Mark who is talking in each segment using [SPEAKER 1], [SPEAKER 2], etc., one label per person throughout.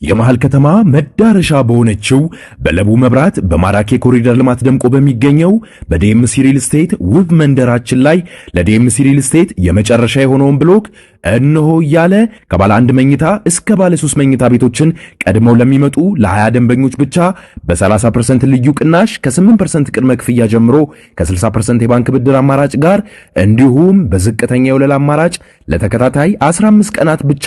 [SPEAKER 1] የመሃል ከተማ መዳረሻ በሆነችው በለቡ መብራት በማራኪ ኮሪደር ልማት ደምቆ በሚገኘው በዲኤምሲ ሪል ስቴት ውብ መንደራችን ላይ ለዲኤምሲ ሪል ስቴት የመጨረሻ የሆነውን ብሎክ እነሆ እያለ ከባለ 1 መኝታ እስከ ባለ 3 መኝታ ቤቶችን ቀድመው ለሚመጡ ለ20 ደንበኞች ብቻ በ30% ልዩ ቅናሽ ከ8% ቅድመ ክፍያ ጀምሮ ከ60% የባንክ ብድር አማራጭ ጋር እንዲሁም በዝቅተኛ የወለል አማራጭ ለተከታታይ 15 ቀናት ብቻ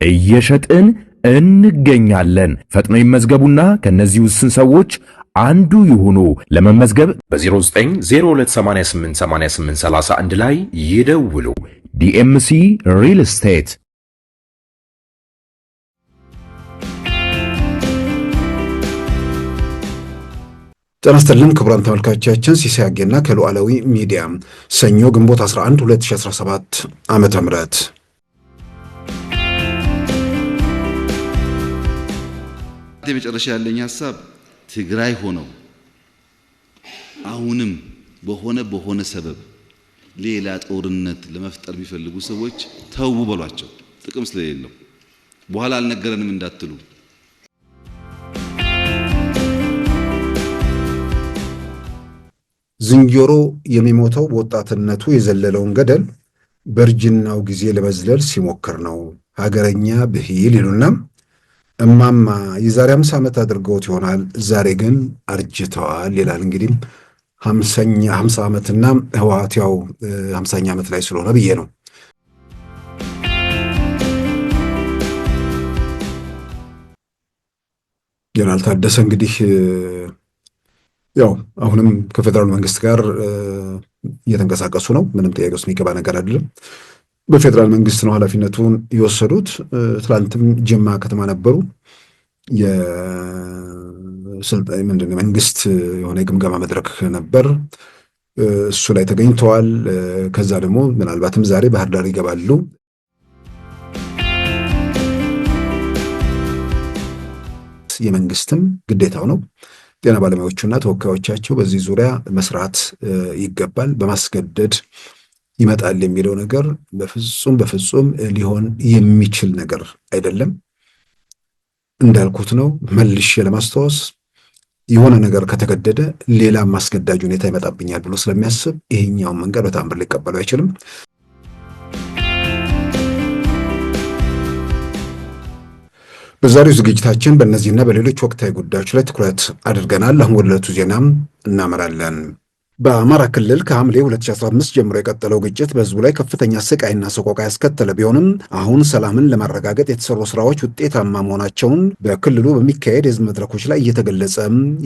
[SPEAKER 1] እየሸጥን እንገኛለን። ፈጥነው ይመዝገቡና ከነዚህ ውስን ሰዎች አንዱ ይሁኑ። ለመመዝገብ በ0902888831 ላይ ይደውሉ። ዲኤምሲ ሪል ስቴት።
[SPEAKER 2] ጤና ይስጥልን ክቡራን ተመልካቾቻችን፣ ሲሳይ አጌና ከሉዓላዊ ሚዲያ ሰኞ ግንቦት 11 2017 ዓመተ ምህረት
[SPEAKER 3] የመጨረሻ ያለኝ ሐሳብ ትግራይ ሆነው አሁንም በሆነ ሰበብ ሌላ ጦርነት ለመፍጠር ቢፈልጉ ሰዎች ተው በሏቸው፣ ጥቅም ስለሌለው በኋላ አልነገረንም እንዳትሉ።
[SPEAKER 2] ዝንጀሮ የሚሞተው በወጣትነቱ የዘለለውን ገደል በእርጅናው ጊዜ ለመዝለል ሲሞክር ነው። ሀገረኛ ብሂል ይሉና እማማ የዛሬ 50 ዓመት አድርገውት ይሆናል፣ ዛሬ ግን አርጅተዋል ይላል። እንግዲህ 50 ዓመትና ህወሓት ያው 50ኛ ዓመት ላይ ስለሆነ ብዬ ነው። ጀነራል ታደሰ እንግዲህ ያው አሁንም ከፌደራል መንግስት ጋር እየተንቀሳቀሱ ነው። ምንም ጥያቄ ውስጥ የሚገባ ነገር አይደለም። በፌደራል መንግስት ነው ኃላፊነቱን የወሰዱት። ትላንትም ጅማ ከተማ ነበሩ። መንግስት የሆነ የግምገማ መድረክ ነበር፣ እሱ ላይ ተገኝተዋል። ከዛ ደግሞ ምናልባትም ዛሬ ባህር ዳር ይገባሉ። የመንግስትም ግዴታው ነው። ጤና ባለሙያዎቹና ተወካዮቻቸው በዚህ ዙሪያ መስራት ይገባል። በማስገደድ ይመጣል የሚለው ነገር በፍጹም ሊሆን የሚችል ነገር አይደለም። እንዳልኩት ነው። መልሼ ለማስታወስ የሆነ ነገር ከተገደደ ሌላ ማስገዳጅ ሁኔታ ይመጣብኛል ብሎ ስለሚያስብ ይሄኛውን መንገድ በታምር ሊቀበለው አይችልም። በዛሬው ዝግጅታችን በእነዚህና በሌሎች ወቅታዊ ጉዳዮች ላይ ትኩረት አድርገናል። አሁን ወደ ዕለቱ ዜናም እናመራለን። በአማራ ክልል ከሐምሌ 2015 ጀምሮ የቀጠለው ግጭት በህዝቡ ላይ ከፍተኛ ስቃይና ሰቆቃ ያስከተለ ቢሆንም አሁን ሰላምን ለማረጋገጥ የተሰሩ ስራዎች ውጤታማ መሆናቸውን በክልሉ በሚካሄድ የህዝብ መድረኮች ላይ እየተገለጸ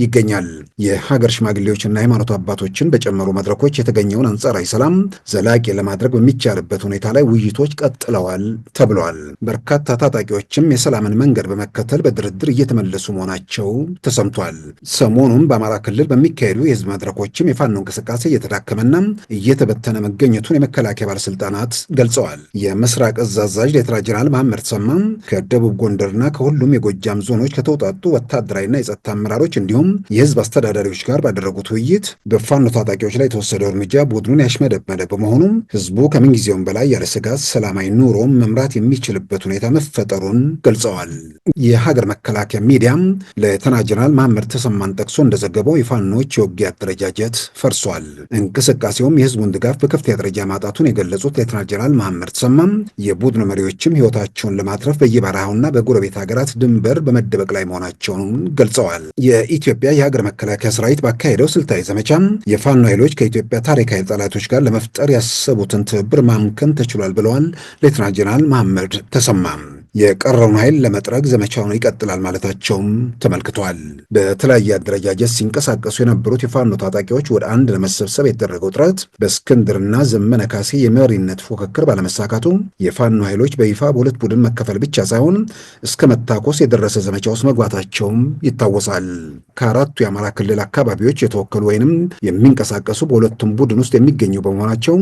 [SPEAKER 2] ይገኛል። የሀገር ሽማግሌዎችና ሃይማኖት አባቶችን በጨመሩ መድረኮች የተገኘውን አንጻራዊ ሰላም ዘላቂ ለማድረግ በሚቻልበት ሁኔታ ላይ ውይይቶች ቀጥለዋል ተብለዋል። በርካታ ታጣቂዎችም የሰላምን መንገድ በመከተል በድርድር እየተመለሱ መሆናቸው ተሰምቷል። ሰሞኑን በአማራ ክልል በሚካሄዱ የህዝብ መድረኮችም የፋኖ እንቅስቃሴ እየተዳከመና እየተበተነ መገኘቱን የመከላከያ ባለስልጣናት ገልጸዋል። የምስራቅ እዝ አዛዥ ሌተና ጀነራል መሐመድ ሰማም ከደቡብ ጎንደርና ከሁሉም የጎጃም ዞኖች ከተውጣጡ ወታደራዊና የጸጥታ አመራሮች እንዲሁም የህዝብ አስተዳዳሪዎች ጋር ባደረጉት ውይይት በፋኖ ታጣቂዎች ላይ የተወሰደው እርምጃ ቡድኑን ያሽመደመደ በመሆኑም ህዝቡ ከምንጊዜውም በላይ ያለ ስጋት ሰላማዊ ኑሮም መምራት የሚችልበት ሁኔታ መፈጠሩን ገልጸዋል። የሀገር መከላከያ ሚዲያም ሌተና ጀነራል መሐመድ ተሰማን ጠቅሶ እንደዘገበው የፋኖች የውጊያ አደረጃጀት ፈርሷል። እንቅስቃሴውም የህዝቡን ድጋፍ በከፍተኛ ደረጃ ማጣቱን የገለጹት ሌተና ጀነራል መሐመድ ተሰማም የቡድኑ መሪዎችም ህይወታቸውን ለማትረፍ በየበረሃውና በጎረቤት ሀገራት ድንበር በመደበቅ ላይ መሆናቸውን ገልጸዋል። የኢትዮጵያ የሀገር መከላከያ ሰራዊት ባካሄደው ስልታዊ ዘመቻም የፋኖ ኃይሎች ከኢትዮጵያ ታሪካዊ ጠላቶች ጋር ለመፍጠር ያሰቡትን ትብብር ማምከን ተችሏል ብለዋል ሌተና ጀነራል መሐመድ ተሰማም። የቀረውን ኃይል ለመጥረግ ዘመቻውን ይቀጥላል ማለታቸውም ተመልክቷል። በተለያየ አደረጃጀት ሲንቀሳቀሱ የነበሩት የፋኖ ታጣቂዎች ወደ አንድ ለመሰብሰብ የተደረገው ጥረት በእስክንድርና ዘመነ ካሴ የመሪነት ፉክክር ባለመሳካቱ የፋኖ ኃይሎች በይፋ በሁለት ቡድን መከፈል ብቻ ሳይሆን እስከ መታኮስ የደረሰ ዘመቻ ውስጥ መግባታቸውም ይታወሳል። ከአራቱ የአማራ ክልል አካባቢዎች የተወከሉ ወይንም የሚንቀሳቀሱ በሁለቱም ቡድን ውስጥ የሚገኙ በመሆናቸው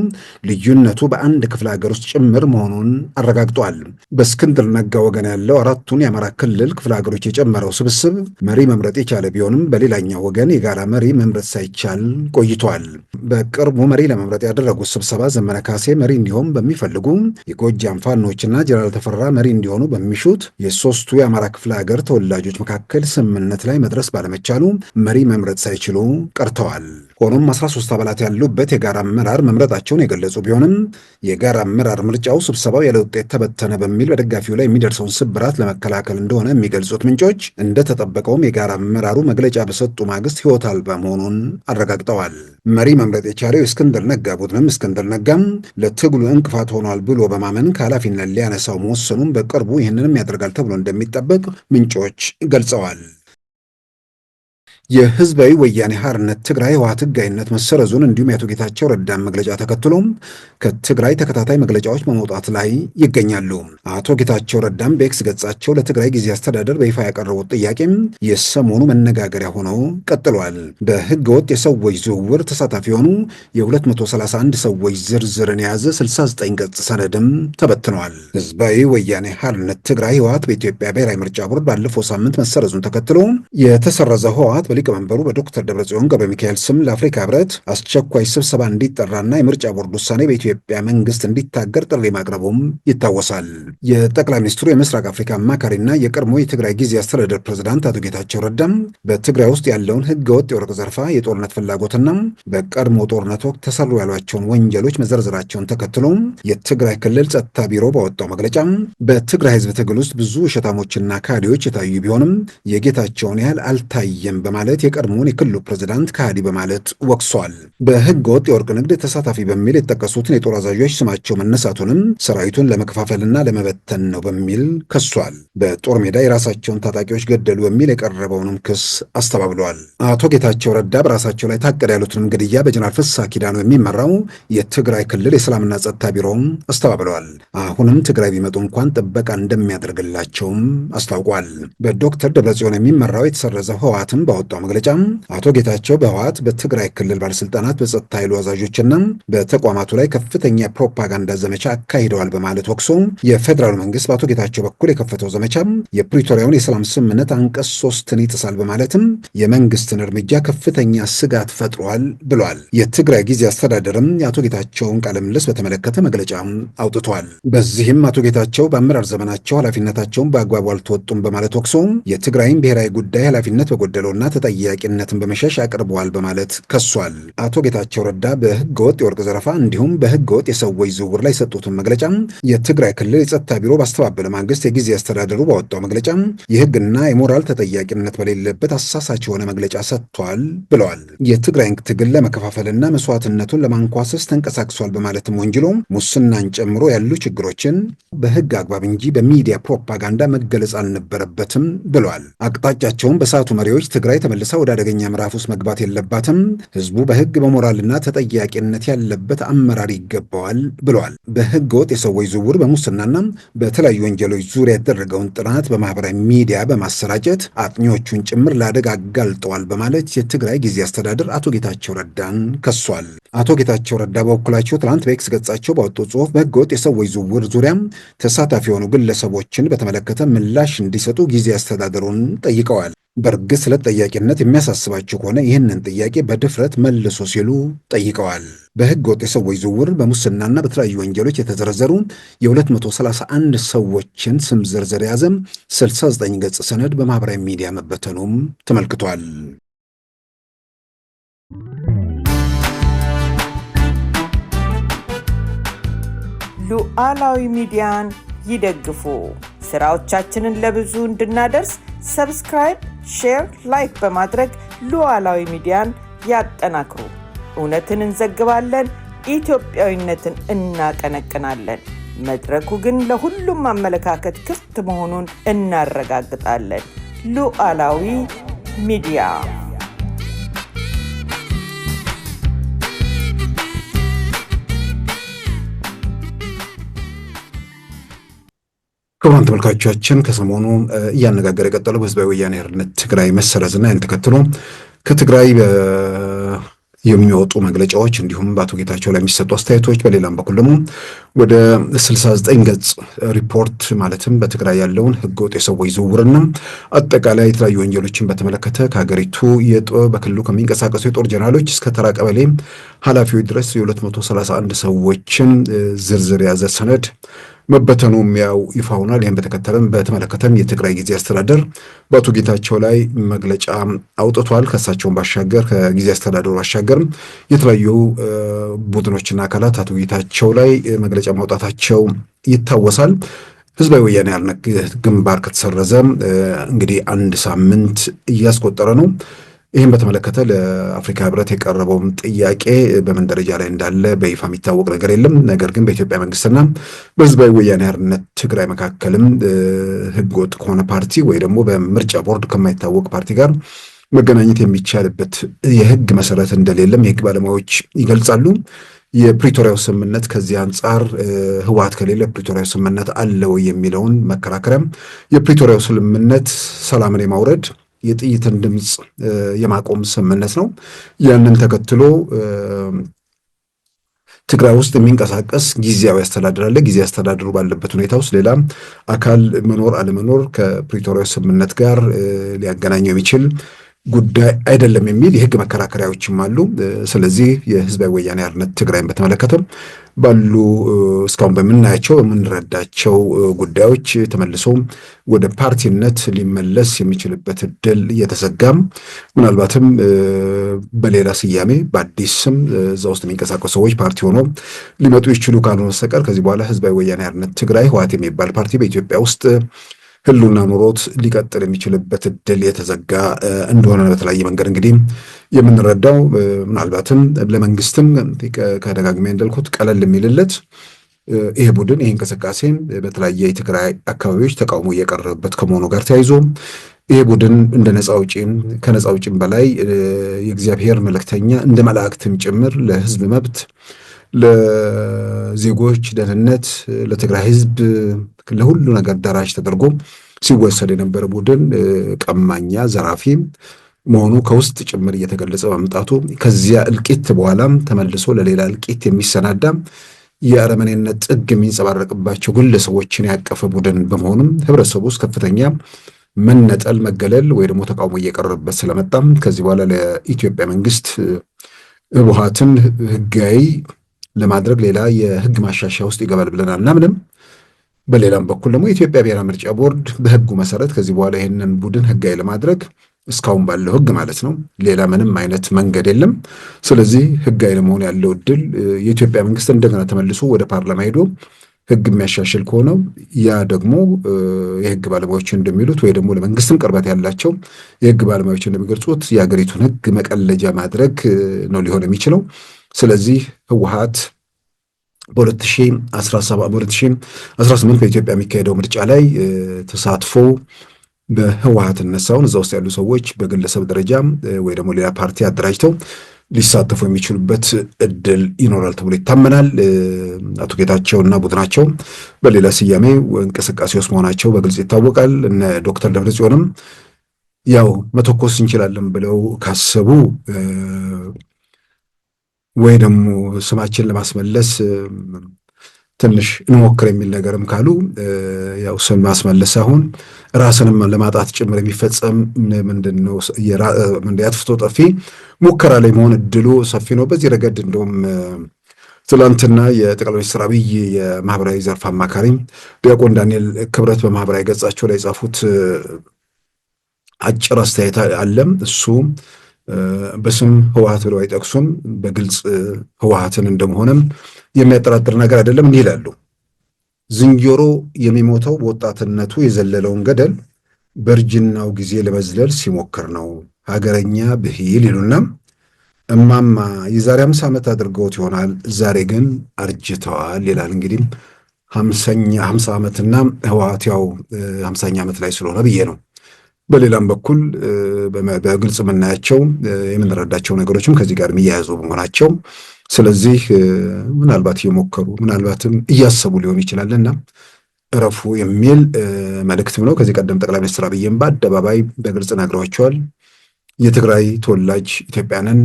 [SPEAKER 2] ልዩነቱ በአንድ ክፍለ ሀገር ውስጥ ጭምር መሆኑን አረጋግጧል። በእስክንድርና ነጋ ወገን ያለው አራቱን የአማራ ክልል ክፍለ ሀገሮች የጨመረው ስብስብ መሪ መምረጥ የቻለ ቢሆንም በሌላኛው ወገን የጋራ መሪ መምረጥ ሳይቻል ቆይቷል። በቅርቡ መሪ ለመምረጥ ያደረጉት ስብሰባ ዘመነ ካሴ መሪ እንዲሆን በሚፈልጉ የጎጃም ፋኖችና ጀነራል ተፈራ መሪ እንዲሆኑ በሚሹት የሶስቱ የአማራ ክፍለ ሀገር ተወላጆች መካከል ስምምነት ላይ መድረስ ባለመቻሉ መሪ መምረጥ ሳይችሉ ቀርተዋል። ሆኖም 13 አባላት ያሉበት የጋራ አመራር መምረጣቸውን የገለጹ ቢሆንም የጋራ አመራር ምርጫው ስብሰባው ያለ ውጤት ተበተነ በሚል በደጋፊው ላይ የሚደርሰውን ስብራት ለመከላከል እንደሆነ የሚገልጹት ምንጮች እንደተጠበቀውም የጋራ አመራሩ መግለጫ በሰጡ ማግስት ሕይወት አልባ መሆኑን አረጋግጠዋል። መሪ መምረጥ የቻለው የእስክንድር ነጋ ቡድንም እስክንድር ነጋም ለትግሉ እንቅፋት ሆኗል ብሎ በማመን ከኃላፊነት ሊያነሳው መወሰኑን በቅርቡ ይህንንም ያደርጋል ተብሎ እንደሚጠበቅ ምንጮች ገልጸዋል። የህዝባዊ ወያኔ ሓርነት ትግራይ ህወሓት ህጋዊነት መሰረዙን እንዲሁም የአቶ ጌታቸው ረዳን መግለጫ ተከትሎም ከትግራይ ተከታታይ መግለጫዎች በመውጣት ላይ ይገኛሉ። አቶ ጌታቸው ረዳም በኤክስ ገጻቸው ለትግራይ ጊዜ አስተዳደር በይፋ ያቀረቡት ጥያቄም የሰሞኑ መነጋገሪያ ሆኖ ቀጥሏል። በህገ ወጥ የሰዎች ዝውውር ተሳታፊ የሆኑ የ231 ሰዎች ዝርዝርን የያዘ 69 ገጽ ሰነድም ተበትኗል። ህዝባዊ ወያኔ ሓርነት ትግራይ ህወሓት በኢትዮጵያ ብሔራዊ ምርጫ ቦርድ ባለፈው ሳምንት መሰረዙን ተከትሎ የተሰረዘ ህወሓት ሊቀመንበሩ በዶክተር ደብረጽዮን ገብረ ሚካኤል ስም ለአፍሪካ ህብረት አስቸኳይ ስብሰባ እንዲጠራና የምርጫ ቦርድ ውሳኔ በኢትዮጵያ መንግስት እንዲታገር ጥሪ ማቅረቡም ይታወሳል። የጠቅላይ ሚኒስትሩ የምስራቅ አፍሪካ አማካሪና የቀድሞ የትግራይ ጊዜ አስተዳደር ፕሬዝዳንት አቶ ጌታቸው ረዳም በትግራይ ውስጥ ያለውን ህገወጥ የወርቅ ዘርፋ፣ የጦርነት ፍላጎትና በቀድሞ ጦርነት ወቅት ተሰሩ ያሏቸውን ወንጀሎች መዘርዘራቸውን ተከትሎ የትግራይ ክልል ጸጥታ ቢሮ ባወጣው መግለጫ በትግራይ ህዝብ ትግል ውስጥ ብዙ ውሸታሞችና ካዲዎች የታዩ ቢሆንም የጌታቸውን ያህል አልታየም በማለት የቀድሞውን የክልሉ ፕሬዝዳንት ከሃዲ በማለት ወቅሷል። በህገ ወጥ የወርቅ ንግድ ተሳታፊ በሚል የተጠቀሱትን የጦር አዛዦች ስማቸው መነሳቱንም ሰራዊቱን ለመከፋፈልና ለመበተን ነው በሚል ከሷል። በጦር ሜዳ የራሳቸውን ታጣቂዎች ገደሉ በሚል የቀረበውንም ክስ አስተባብለዋል። አቶ ጌታቸው ረዳ በራሳቸው ላይ ታቀደ ያሉትንም ግድያ በጀነራል ፍስሐ ኪዳኑ የሚመራው የትግራይ ክልል የሰላምና ጸጥታ ቢሮም አስተባብለዋል። አሁንም ትግራይ ቢመጡ እንኳን ጥበቃ እንደሚያደርግላቸውም አስታውቋል። በዶክተር ደብረጽዮን የሚመራው የተሰረዘው ህወሓትም ባወጣው መግለጫ አቶ ጌታቸው በህወሓት በትግራይ ክልል ባለስልጣናት፣ በጸጥታ ኃይሉ አዛዦችና በተቋማቱ ላይ ከፍተኛ ፕሮፓጋንዳ ዘመቻ አካሂደዋል በማለት ወቅሶ የፌዴራሉ መንግስት በአቶ ጌታቸው በኩል የከፈተው ዘመቻ የፕሪቶሪያውን የሰላም ስምምነት አንቀጽ 3ን ይጥሳል በማለትም የመንግስትን እርምጃ ከፍተኛ ስጋት ፈጥሯል ብሏል። የትግራይ ጊዜ አስተዳደርም የአቶ ጌታቸውን ቃለ ምልልስ በተመለከተ መግለጫ አውጥቷል። በዚህም አቶ ጌታቸው በአመራር ዘመናቸው ኃላፊነታቸውን በአግባቡ አልተወጡም በማለት ወቅሶ የትግራይን ብሔራዊ ጉዳይ ኃላፊነት በጎደለውና ተጠያቂነትን በመሸሽ አቅርበዋል በማለት ከሷል። አቶ ጌታቸው ረዳ በህገ ወጥ የወርቅ ዘረፋ እንዲሁም በህገ ወጥ የሰዎች ዝውውር ላይ ሰጡትን መግለጫ የትግራይ ክልል የጸጥታ ቢሮ ባስተባበለ ማግስት የጊዜ አስተዳደሩ ባወጣው መግለጫ የህግና የሞራል ተጠያቂነት በሌለበት አሳሳች የሆነ መግለጫ ሰጥቷል ብለዋል። የትግራይን ትግል ለመከፋፈልና መስዋዕትነቱን ለማንኳሰስ ተንቀሳቅሷል በማለትም ወንጅሎ ሙስናን ጨምሮ ያሉ ችግሮችን በህግ አግባብ እንጂ በሚዲያ ፕሮፓጋንዳ መገለጽ አልነበረበትም ብለዋል። አቅጣጫቸውን በሰዓቱ መሪዎች ትግራይ ተመልሳ ወደ አደገኛ ምዕራፍ ውስጥ መግባት የለባትም፣ ህዝቡ በህግ በሞራልና ተጠያቂነት ያለበት አመራር ይገባዋል ብለዋል። በህገ ወጥ የሰዎች ዝውውር በሙስናና በተለያዩ ወንጀሎች ዙሪያ ያደረገውን ጥናት በማህበራዊ ሚዲያ በማሰራጨት አጥኚዎቹን ጭምር ለአደጋ አጋልጠዋል በማለት የትግራይ ጊዜ አስተዳደር አቶ ጌታቸው ረዳን ከሷል። አቶ ጌታቸው ረዳ በበኩላቸው ትናንት በኤክስ ገጻቸው ባወጡ ጽሁፍ በህገ ወጥ የሰዎች ዝውውር ዙሪያ ተሳታፊ የሆኑ ግለሰቦችን በተመለከተ ምላሽ እንዲሰጡ ጊዜ አስተዳደሩን ጠይቀዋል። በእርግጥ ስለ ተጠያቂነት የሚያሳስባቸው ከሆነ ይህንን ጥያቄ በድፍረት መልሶ ሲሉ ጠይቀዋል። በህገ ወጥ የሰዎች ዝውውር በሙስናና በተለያዩ ወንጀሎች የተዘረዘሩ የ231 ሰዎችን ስም ዝርዝር የያዘ 69 ገጽ ሰነድ በማህበራዊ ሚዲያ መበተኑም ተመልክቷል።
[SPEAKER 4] ሉዓላዊ ሚዲያን ይደግፉ። ስራዎቻችንን ለብዙ እንድናደርስ ሰብስክራይብ፣ ሼር፣ ላይክ በማድረግ ሉዓላዊ ሚዲያን ያጠናክሩ። እውነትን እንዘግባለን፣ ኢትዮጵያዊነትን እናቀነቅናለን። መድረኩ ግን ለሁሉም አመለካከት ክፍት መሆኑን እናረጋግጣለን። ሉዓላዊ ሚዲያ
[SPEAKER 2] ክቡራን ተመልካቾቻችን ከሰሞኑ እያነጋገረ የቀጠለው በህዝባዊ ወያኔ ሓርነት ትግራይ መሰረዝና ያን ተከትሎ ከትግራይ የሚወጡ መግለጫዎች እንዲሁም በአቶ ጌታቸው ላይ የሚሰጡ አስተያየቶች፣ በሌላም በኩል ደግሞ ወደ 69 ገጽ ሪፖርት ማለትም በትግራይ ያለውን ህገወጥ የሰዎች ዝውውርና አጠቃላይ የተለያዩ ወንጀሎችን በተመለከተ ከሀገሪቱ በክልሉ ከሚንቀሳቀሱ የጦር ጀነራሎች እስከ ተራ ቀበሌ ኃላፊዎች ድረስ የ231 ሰዎችን ዝርዝር የያዘ ሰነድ መበተኑም ያው ይፋ ሆኗል። ይህን በተመለከተም የትግራይ ጊዜ አስተዳደር በአቶ ጌታቸው ላይ መግለጫ አውጥቷል። ከእሳቸውን ባሻገር ከጊዜ አስተዳደሩ ባሻገር የተለያዩ ቡድኖችና አካላት አቶ ጌታቸው ላይ መግለጫ ማውጣታቸው ይታወሳል። ህዝባዊ ወያኔ ሓርነት ግንባር ከተሰረዘ እንግዲህ 1 ሳምንት እያስቆጠረ ነው። ይህም በተመለከተ ለአፍሪካ ህብረት የቀረበውም ጥያቄ በምን ደረጃ ላይ እንዳለ በይፋ የሚታወቅ ነገር የለም። ነገር ግን በኢትዮጵያ መንግስትና በህዝባዊ ወያኔ ሓርነት ትግራይ መካከልም ህገወጥ ከሆነ ፓርቲ ወይ ደግሞ በምርጫ ቦርድ ከማይታወቅ ፓርቲ ጋር መገናኘት የሚቻልበት የህግ መሰረት እንደሌለም የህግ ባለሙያዎች ይገልጻሉ። የፕሪቶሪያው ስምምነት ከዚህ አንጻር ህወሓት ከሌለ ፕሪቶሪያው ስምምነት አለ ወይ የሚለውን መከራከሪያም የፕሪቶሪያው ስምምነት ሰላምን የማውረድ የጥይትን ድምፅ የማቆም ስምምነት ነው። ያንን ተከትሎ ትግራይ ውስጥ የሚንቀሳቀስ ጊዜያዊ አስተዳደር አለ። ጊዜያዊ አስተዳደሩ ባለበት ሁኔታ ውስጥ ሌላ አካል መኖር አለመኖር ከፕሪቶሪያው ስምምነት ጋር ሊያገናኘው የሚችል ጉዳይ አይደለም የሚል የህግ መከራከሪያዎችም አሉ። ስለዚህ የህዝባዊ ወያኔ ሓርነት ትግራይን በተመለከተ ባሉ እስካሁን በምናያቸው የምንረዳቸው ጉዳዮች ተመልሶ ወደ ፓርቲነት ሊመለስ የሚችልበት እድል እየተዘጋም ምናልባትም በሌላ ስያሜ በአዲስ ስም እዛ ውስጥ የሚንቀሳቀሱ ሰዎች ፓርቲ ሆኖ ሊመጡ ይችሉ ካልሆነ በስተቀር ከዚህ በኋላ ህዝባዊ ወያኔ ሓርነት ትግራይ ህወሓት የሚባል ፓርቲ በኢትዮጵያ ውስጥ ህሉና ኑሮት ሊቀጥል የሚችልበት እድል የተዘጋ እንደሆነ በተለያየ መንገድ እንግዲህ የምንረዳው ምናልባትም ለመንግስትም ከደጋግሜ እንዳልኩት ቀለል የሚልለት ይሄ ቡድን ይሄ እንቅስቃሴ በተለያየ የትግራይ አካባቢዎች ተቃውሞ እየቀረበበት ከመሆኑ ጋር ተያይዞ ይሄ ቡድን እንደ ነፃ አውጪም ከነፃ አውጪም በላይ የእግዚአብሔር መልእክተኛ እንደ መላእክትም ጭምር ለህዝብ መብት ለዜጎች ደህንነት ለትግራይ ህዝብ ለሁሉ ነገር ደራሽ ተደርጎ ሲወሰድ የነበረ ቡድን ቀማኛ ዘራፊ መሆኑ ከውስጥ ጭምር እየተገለጸ በመምጣቱ ከዚያ እልቂት በኋላም ተመልሶ ለሌላ እልቂት የሚሰናዳ የአረመኔነት ጥግ የሚንጸባረቅባቸው ግለሰቦችን ያቀፈ ቡድን በመሆኑም ህብረተሰቡ ውስጥ ከፍተኛ መነጠል፣ መገለል ወይ ደግሞ ተቃውሞ እየቀረበበት ስለመጣም ከዚህ በኋላ ለኢትዮጵያ መንግስት ህወሓትን ህጋዊ ለማድረግ ሌላ የህግ ማሻሻያ ውስጥ ይገባል ብለን አናምንም። በሌላም በኩል ደግሞ የኢትዮጵያ ብሔራዊ ምርጫ ቦርድ በህጉ መሰረት ከዚህ በኋላ ይህንን ቡድን ህጋዊ ለማድረግ እስካሁን ባለው ህግ ማለት ነው ሌላ ምንም አይነት መንገድ የለም። ስለዚህ ህጋዊ ለመሆን ያለው እድል የኢትዮጵያ መንግስት እንደገና ተመልሶ ወደ ፓርላማ ሄዶ ህግ የሚያሻሽል ከሆነ ያ ደግሞ የህግ ባለሙያዎች እንደሚሉት ወይ ደግሞ ለመንግስትም ቅርበት ያላቸው የህግ ባለሙያዎች እንደሚገልጹት የሀገሪቱን ህግ መቀለጃ ማድረግ ነው ሊሆን የሚችለው። ስለዚህ ህወሓት በ2018 በኢትዮጵያ የሚካሄደው ምርጫ ላይ ተሳትፎ በህወሓትነት ሳይሆን እዛ ውስጥ ያሉ ሰዎች በግለሰብ ደረጃ ወይ ደግሞ ሌላ ፓርቲ አደራጅተው ሊሳተፉ የሚችሉበት እድል ይኖራል ተብሎ ይታመናል። አቶ ጌታቸውና ቡድናቸው በሌላ ስያሜ እንቅስቃሴ ውስጥ መሆናቸው በግልጽ ይታወቃል። እነ ዶክተር ደብረጽዮንም ያው መተኮስ እንችላለን ብለው ካሰቡ ወይ ደግሞ ስማችን ለማስመለስ ትንሽ እንሞክር የሚል ነገርም ካሉ ያው ስም ማስመለስ ሳይሆን ራስንም ለማጣት ጭምር የሚፈጸም ምንድነው የአጥፍቶ ጠፊ ሙከራ ላይ መሆን እድሉ ሰፊ ነው። በዚህ ረገድ እንደውም ትላንትና የጠቅላይ ሚኒስትር አብይ የማህበራዊ ዘርፍ አማካሪ ዲያቆን ዳንኤል ክብረት በማህበራዊ ገጻቸው ላይ የጻፉት አጭር አስተያየት አለም። እሱ በስም ህወሓት ብለው አይጠቅሱም። በግልጽ ህወሓትን እንደመሆነም የሚያጠራጥር ነገር አይደለም። እንዲህ ይላሉ። ዝንጀሮ የሚሞተው በወጣትነቱ የዘለለውን ገደል በእርጅናው ጊዜ ለመዝለል ሲሞክር ነው። ሀገረኛ ብሂል ይሉና እማማ የዛሬ 50 ዓመት አድርገውት ይሆናል፣ ዛሬ ግን አርጅተዋል ይላል። እንግዲህ 50 ዓመትና ህወሓት ያው 50ኛ ዓመት ላይ ስለሆነ ብዬ ነው። በሌላም በኩል በግልጽ የምናያቸው የምንረዳቸው ነገሮችም ከዚህ ጋር የሚያያዙ በመሆናቸው ስለዚህ ምናልባት እየሞከሩ ምናልባትም እያሰቡ ሊሆን ይችላልና እረፉ የሚል መልእክትም ነው። ከዚህ ቀደም ጠቅላይ ሚኒስትር አብይም በአደባባይ በግልጽ ነግረዋቸዋል። የትግራይ ተወላጅ ኢትዮጵያንን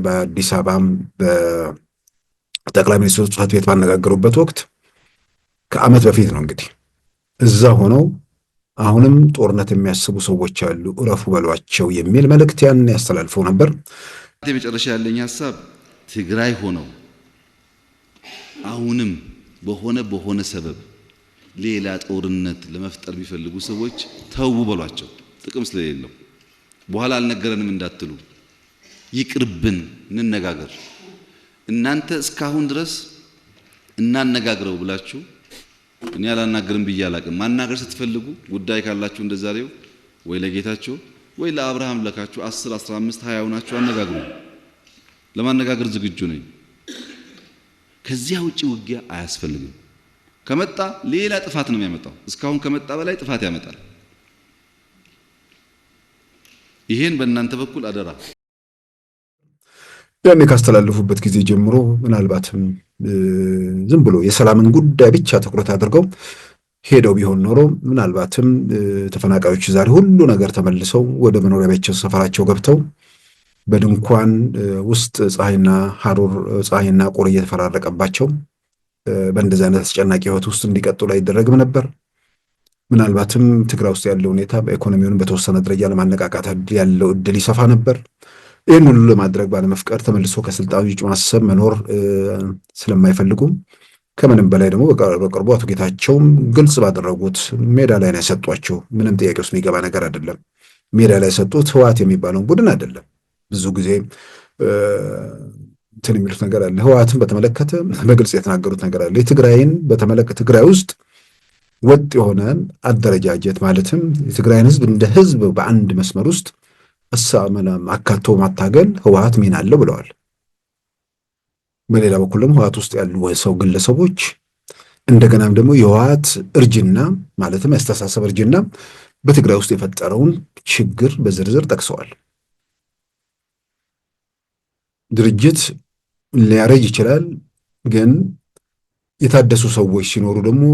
[SPEAKER 2] በአዲስ አበባም በጠቅላይ ሚኒስትሩ ጽሕፈት ቤት ባነጋገሩበት ወቅት ከዓመት በፊት ነው እንግዲህ እዛ ሆነው አሁንም ጦርነት የሚያስቡ ሰዎች አሉ እረፉ በሏቸው የሚል መልእክት ያን ያስተላልፈው ነበር።
[SPEAKER 3] የመጨረሻ ያለኝ ሐሳብ ትግራይ ሆነው አሁንም በሆነ ሰበብ ሌላ ጦርነት ለመፍጠር ቢፈልጉ ሰዎች ተው በሏቸው፣ ጥቅም ስለሌለው በኋላ አልነገረንም እንዳትሉ፣ ይቅርብን፣ እንነጋገር። እናንተ እስካሁን ድረስ እናነጋግረው ብላችሁ እኔ አላናገርም ብዬ አላቅም። ማናገር ስትፈልጉ ጉዳይ ካላችሁ እንደዛሬው ወይ ለጌታችሁ ወይ ለአብርሃም ለካችሁ 10 15 20 ሆናችሁ አነጋግሩ። ለማነጋገር ዝግጁ ነኝ። ከዚያ ውጪ ውጊያ አያስፈልግም። ከመጣ ሌላ ጥፋት ነው የሚያመጣው። እስካሁን ከመጣ በላይ ጥፋት ያመጣል። ይሄን በእናንተ በኩል አደራ።
[SPEAKER 2] ያኔ ካስተላለፉበት ጊዜ ጀምሮ ምናልባትም ዝም ብሎ የሰላምን ጉዳይ ብቻ ትኩረት አድርገው ሄደው ቢሆን ኖሮ ምናልባትም ተፈናቃዮች ዛሬ ሁሉ ነገር ተመልሰው ወደ መኖሪያ ቤታቸው ሰፈራቸው ገብተው በድንኳን ውስጥ ፀሐይና ሐሩር ፀሐይና ቁር እየተፈራረቀባቸው በእንደዚህ አይነት አስጨናቂ ህይወት ውስጥ እንዲቀጥሉ አይደረግም ነበር። ምናልባትም ትግራይ ውስጥ ያለው ሁኔታ በኢኮኖሚውን በተወሰነ ደረጃ ለማነቃቃት ያለው እድል ይሰፋ ነበር። ይህን ሁሉ ለማድረግ ባለመፍቀድ ተመልሶ ከስልጣን ውጭ ማሰብ መኖር ስለማይፈልጉ ከምንም በላይ ደግሞ በቅርቡ አቶ ጌታቸውም ግልጽ ባደረጉት ሜዳ ላይ ነው የሰጧቸው። ምንም ጥያቄ ውስጥ የሚገባ ነገር አይደለም። ሜዳ ላይ የሰጡት ህወሓት የሚባለውን ቡድን አይደለም። ብዙ ጊዜ እንትን የሚሉት ነገር አለ። ህወሓትን በተመለከተ በግልጽ የተናገሩት ነገር አለ። የትግራይን በተመለከተ ትግራይ ውስጥ ወጥ የሆነ አደረጃጀት ማለትም የትግራይን ህዝብ እንደ ህዝብ በአንድ መስመር ውስጥ አካቶ ማታገል ህወሓት ሚና አለው ብለዋል። በሌላ በኩል ደግሞ ህወሓት ውስጥ ያሉ ሰው ግለሰቦች እንደገናም ደግሞ የህወሓት እርጅና ማለትም ያስተሳሰብ እርጅና በትግራይ ውስጥ የፈጠረውን ችግር በዝርዝር ጠቅሰዋል። ድርጅት ሊያረጅ ይችላል፣ ግን የታደሱ ሰዎች ሲኖሩ ደግሞ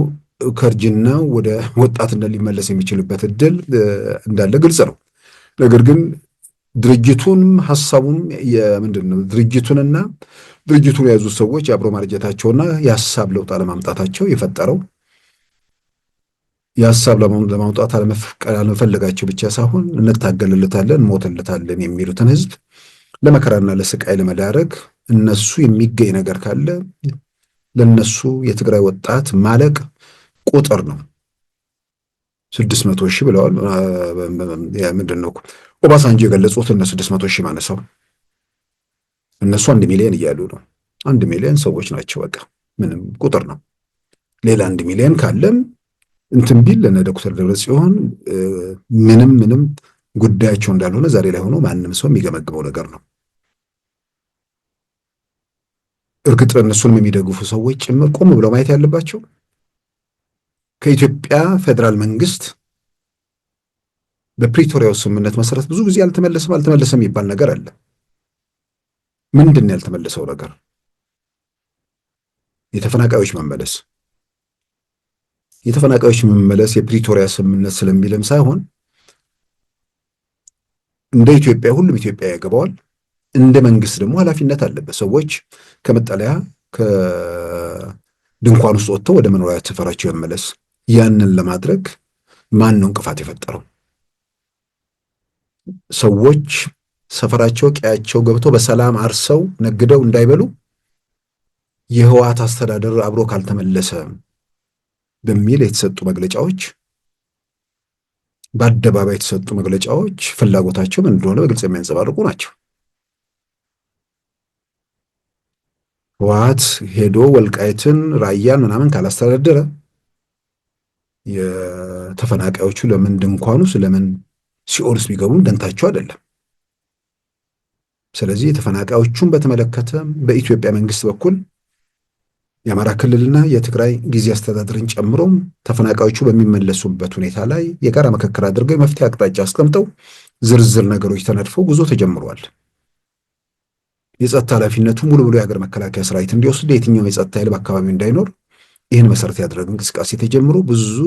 [SPEAKER 2] ከእርጅና ወደ ወጣትነት ሊመለስ የሚችልበት እድል እንዳለ ግልጽ ነው። ነገር ግን ድርጅቱንም ሐሳቡን የምንድን ነው ድርጅቱንና ድርጅቱን የያዙ ሰዎች የአብሮ ማርጀታቸውና የሐሳብ ለውጥ አለማምጣታቸው የፈጠረው የሐሳብ ለማውጣት አለመፈለጋቸው ብቻ ሳይሆን እንታገልለታለን፣ እንሞትለታለን የሚሉትን ህዝብ ለመከራና ለስቃይ ለመዳረግ እነሱ የሚገኝ ነገር ካለ ለነሱ የትግራይ ወጣት ማለቅ ቁጥር ነው። 600 ሺህ ብለዋል። ምንድን ነው ኦባሳንጆ የገለጹት እነ 600 ሺህ ማነሳው እነሱ 1 ሚሊዮን እያሉ ነው። 1 ሚሊዮን ሰዎች ናቸው። በቃ ምንም ቁጥር ነው። ሌላ 1 ሚሊዮን ካለም እንትን ቢል ለነ ዶክተር ደብረጽዮን ምንም ጉዳያቸው እንዳልሆነ ዛሬ ላይ ሆኖ ማንም ሰው የሚገመግመው ነገር ነው። እርግጥ እነሱንም የሚደግፉ ሰዎች ጭምር ቆም ብለው ማየት ያለባቸው ከኢትዮጵያ ፌዴራል መንግስት በፕሪቶሪያው ስምምነት መሰረት ብዙ ጊዜ አልተመለሰም የሚባል ነገር አለ። ምንድን ነው ያልተመለሰው ነገር? የተፈናቃዮች መመለስ የፕሪቶሪያ ስምምነት ስለሚልም ሳይሆን እንደ ኢትዮጵያ ሁሉም ኢትዮጵያ ያገባዋል። እንደ መንግስት ደግሞ ኃላፊነት አለበት። ሰዎች ከመጠለያ ከድንኳን ውስጥ ወጥተው ወደ መኖሪያ ሰፈራቸው መመለስ። ያንን ለማድረግ ማን ነው እንቅፋት የፈጠረው? ሰዎች ሰፈራቸው ቀያቸው ገብተው በሰላም አርሰው ነግደው እንዳይበሉ የህወሓት አስተዳደር አብሮ ካልተመለሰ በሚል የተሰጡ መግለጫዎች፣ በአደባባይ የተሰጡ መግለጫዎች ፍላጎታቸው ምን እንደሆነ በግልጽ የሚያንጸባርቁ ናቸው። ህወሓት ሄዶ ወልቃይትን ራያን ምናምን ካላስተዳደረ የተፈናቃዮቹ ለምን ድንኳኑ ስለምን ሲኦልስ ቢገቡ ደንታቸው አይደለም። ስለዚህ የተፈናቃዮቹን በተመለከተ በኢትዮጵያ መንግስት በኩል የአማራ ክልልና የትግራይ ጊዜ አስተዳደርን ጨምሮ ተፈናቃዮቹ በሚመለሱበት ሁኔታ ላይ የጋራ ምክክር አድርገው የመፍትሄ አቅጣጫ አስቀምጠው ዝርዝር ነገሮች ተነድፈው ጉዞ ተጀምሯል። የጸጥታ ኃላፊነቱ ሙሉ ሙሉ የሀገር መከላከያ ሰራዊት እንዲወስድ፣ የትኛውም የጸጥታ ኃይል በአካባቢው እንዳይኖር ይህን መሰረት ያደረገ እንቅስቃሴ ተጀምሮ ብዙ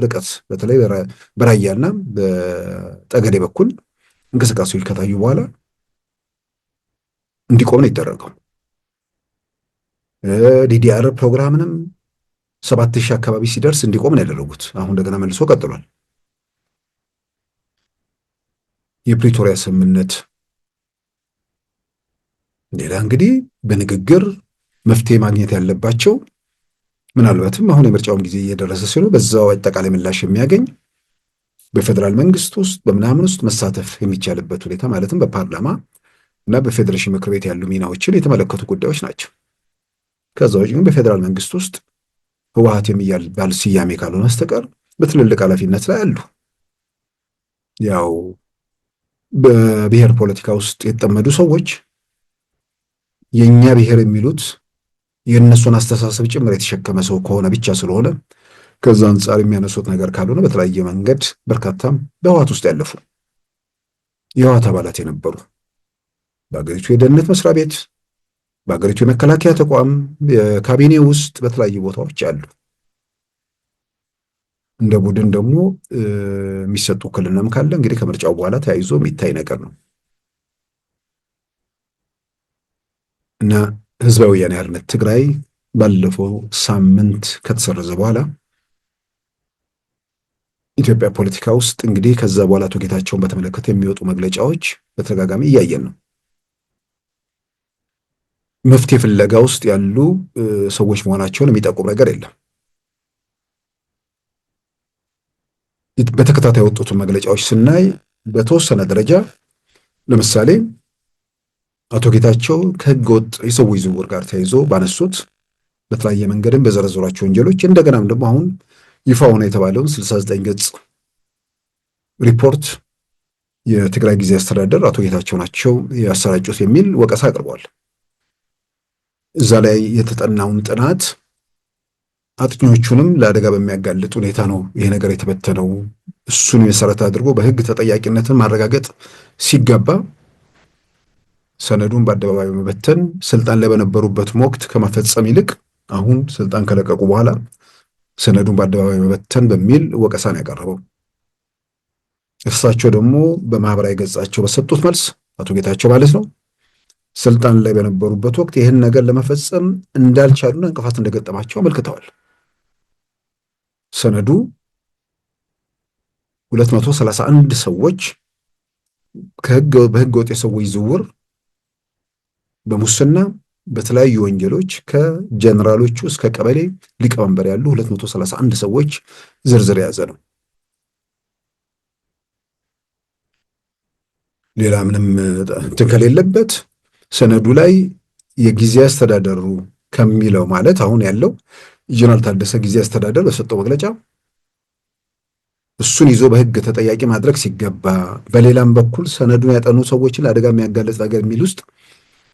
[SPEAKER 2] ርቀት በተለይ በራያና በጠገዴ በኩል እንቅስቃሴዎች ከታዩ በኋላ እንዲቆም ነው ይደረገው። ዲዲአር ፕሮግራምንም 7000 አካባቢ ሲደርስ እንዲቆም ነው ያደረጉት። አሁን እንደገና መልሶ ቀጥሏል። የፕሪቶሪያ ስምምነት ሌላ እንግዲህ በንግግር መፍትሄ ማግኘት ያለባቸው ምናልባትም አሁን የምርጫውን ጊዜ እየደረሰ ሲሆን በዛው አጠቃላይ ምላሽ የሚያገኝ በፌዴራል መንግስት ውስጥ በምናምን ውስጥ መሳተፍ የሚቻልበት ሁኔታ ማለትም በፓርላማ እና በፌዴሬሽን ምክር ቤት ያሉ ሚናዎችን የተመለከቱ ጉዳዮች ናቸው። ከዛ ውጭ ግን በፌዴራል መንግስት ውስጥ ህወሓት የሚባል ስያሜ ካልሆነ በስተቀር በትልልቅ ኃላፊነት ላይ አሉ። ያው በብሔር ፖለቲካ ውስጥ የተጠመዱ ሰዎች የኛ ብሔር የሚሉት የእነሱን አስተሳሰብ ጭምር የተሸከመ ሰው ከሆነ ብቻ ስለሆነ ከዛ አንጻር የሚያነሱት ነገር ካልሆነ በተለያየ መንገድ በርካታም በህወሓት ውስጥ ያለፉ የህወሓት አባላት የነበሩ በአገሪቱ የደህንነት መስሪያ ቤት፣ በአገሪቱ የመከላከያ ተቋም፣ የካቢኔ ውስጥ በተለያዩ ቦታዎች አሉ። እንደ ቡድን ደግሞ የሚሰጡ ውክልናም ካለ እንግዲህ ከምርጫው በኋላ ተያይዞ የሚታይ ነገር ነው እና ህዝባዊ ወያነ ሓርነት ትግራይ ባለፈው ሳምንት ከተሰረዘ በኋላ ኢትዮጵያ ፖለቲካ ውስጥ እንግዲህ ከዛ በኋላ አቶ ጌታቸውን በተመለከተ የሚወጡ መግለጫዎች በተደጋጋሚ እያየን ነው። መፍትሄ ፍለጋ ውስጥ ያሉ ሰዎች መሆናቸውን የሚጠቁም ነገር የለም። በተከታታይ የወጡትን መግለጫዎች ስናይ በተወሰነ ደረጃ ለምሳሌ አቶ ጌታቸው ከህገ ወጥ የሰዎች ዝውውር ጋር ተያይዞ ባነሱት በተለያየ መንገድም በዘረዘሯቸው ወንጀሎች እንደገናም ደግሞ አሁን ይፋ ሆነ የተባለውን 69 ገጽ ሪፖርት የትግራይ ጊዜያዊ አስተዳደር አቶ ጌታቸው ናቸው ያሰራጩት የሚል ወቀሳ አቅርቧል። እዛ ላይ የተጠናውን ጥናት አጥኚዎቹንም ለአደጋ በሚያጋልጥ ሁኔታ ነው ይሄ ነገር የተበተነው። እሱን መሰረት አድርጎ በህግ ተጠያቂነትን ማረጋገጥ ሲገባ ሰነዱን በአደባባይ መበተን ስልጣን ላይ በነበሩበት ወቅት ከመፈጸም ይልቅ አሁን ስልጣን ከለቀቁ በኋላ ሰነዱን በአደባባይ መበተን በሚል ወቀሳ ነው ያቀረበው። እርሳቸው ደግሞ በማህበራዊ ገጻቸው በሰጡት መልስ አቶ ጌታቸው ማለት ነው ስልጣን ላይ በነበሩበት ወቅት ይህን ነገር ለመፈጸም እንዳልቻሉና እንቅፋት እንደገጠማቸው አመልክተዋል። ሰነዱ 231 ሰዎች በህገ ወጥ የሰዎች ዝውውር፣ በሙስና፣ በተለያዩ ወንጀሎች ከጀነራሎቹ እስከ ቀበሌ ሊቀመንበር ያሉ 231 ሰዎች ዝርዝር የያዘ ነው። ሌላ ምንም እንትን ከሌለበት ሰነዱ ላይ የጊዜያዊ አስተዳደሩ ከሚለው ማለት አሁን ያለው ጀነራል ታደሰ ጊዜያዊ አስተዳደር በሰጠው መግለጫ እሱን ይዞ በህግ ተጠያቂ ማድረግ ሲገባ፣ በሌላም በኩል ሰነዱን ያጠኑ ሰዎችን ለአደጋ የሚያጋለጥ ነገር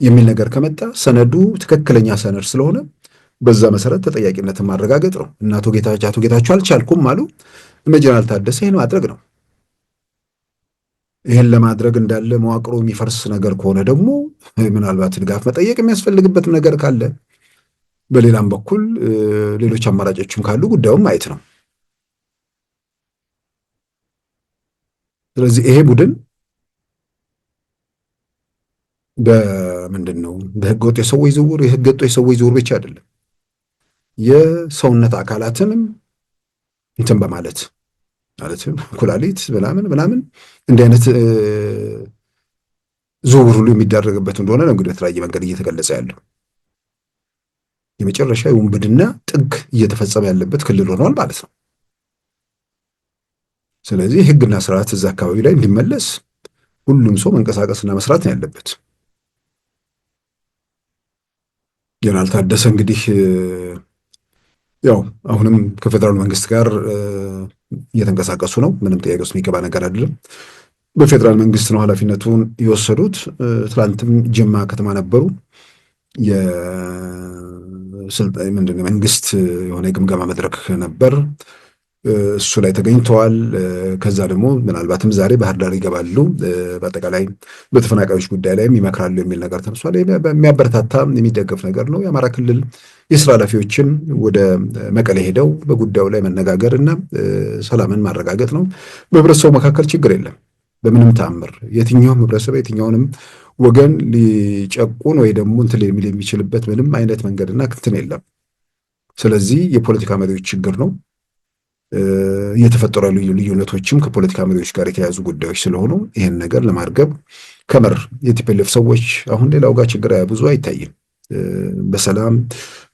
[SPEAKER 2] የሚል ነገር ከመጣ ሰነዱ ትክክለኛ ሰነድ ስለሆነ በዛ መሰረት ተጠያቂነትን ማረጋገጥ ነው እና አቶ ጌታቸው አልቻልኩም አሉ። ጀነራል ታደሰ ይህን ማድረግ ነው። ይህን ለማድረግ እንዳለ መዋቅሩ የሚፈርስ ነገር ከሆነ ደግሞ ምናልባት ድጋፍ መጠየቅ የሚያስፈልግበት ነገር ካለ፣ በሌላም በኩል ሌሎች አማራጮችም ካሉ ጉዳዩን ማየት ነው። ስለዚህ ይሄ ቡድን በምንድን ነው በህገወጥ የሰዎች ዝውውር የህገወጥ የሰዎች ዝውውር ብቻ አይደለም የሰውነት አካላትንም እንትን በማለት ማለትም ኩላሊት ምናምን እንዲህ አይነት ዝውውር ሁሉ የሚደረግበት እንደሆነ ነው እንግዲህ በተለያየ መንገድ እየተገለጸ ያለው። የመጨረሻ የውንብድና ጥግ እየተፈጸመ ያለበት ክልል ሆኗል ማለት ነው። ስለዚህ ህግና ስርዓት እዛ አካባቢ ላይ እንዲመለስ ሁሉም ሰው መንቀሳቀስና መስራት ነው ያለበት። ጀነራል ታደሰ እንግዲህ ያው አሁንም ከፌደራል መንግስት ጋር እየተንቀሳቀሱ ነው። ምንም ጥያቄ ውስጥ የሚገባ ነገር አይደለም። በፌደራል መንግስት ነው ኃላፊነቱን የወሰዱት። ትላንትም ጅማ ከተማ ነበሩ። መንግስት የሆነ የግምገማ መድረክ ነበር። እሱ ላይ ተገኝተዋል። ከዛ ደግሞ ምናልባትም ዛሬ ባህር ዳር ይገባሉ። በአጠቃላይ በተፈናቃዮች ጉዳይ ላይም ይመክራሉ የሚል ነገር ተነሷል። የሚያበረታታ የሚደገፍ ነገር ነው። የአማራ ክልል የስራ ኃላፊዎችም ወደ መቀሌ ሄደው በጉዳዩ ላይ መነጋገር እና ሰላምን ማረጋገጥ ነው። በህብረተሰቡ መካከል ችግር የለም። በምንም ተአምር የትኛውም ህብረተሰብ የትኛውንም ወገን ሊጨቁን ወይ ደግሞ እንትን ሊል የሚችልበት ምንም አይነት መንገድና እንትን የለም። ስለዚህ የፖለቲካ መሪዎች ችግር ነው። እየተፈጠሩ ያሉ ልዩነቶችም ከፖለቲካ መሪዎች ጋር የተያያዙ ጉዳዮች ስለሆኑ ይህን ነገር ለማርገብ ከመር የቲፒኤልኤፍ ሰዎች አሁን ሌላው ጋር ችግር ብዙ አይታይም። በሰላም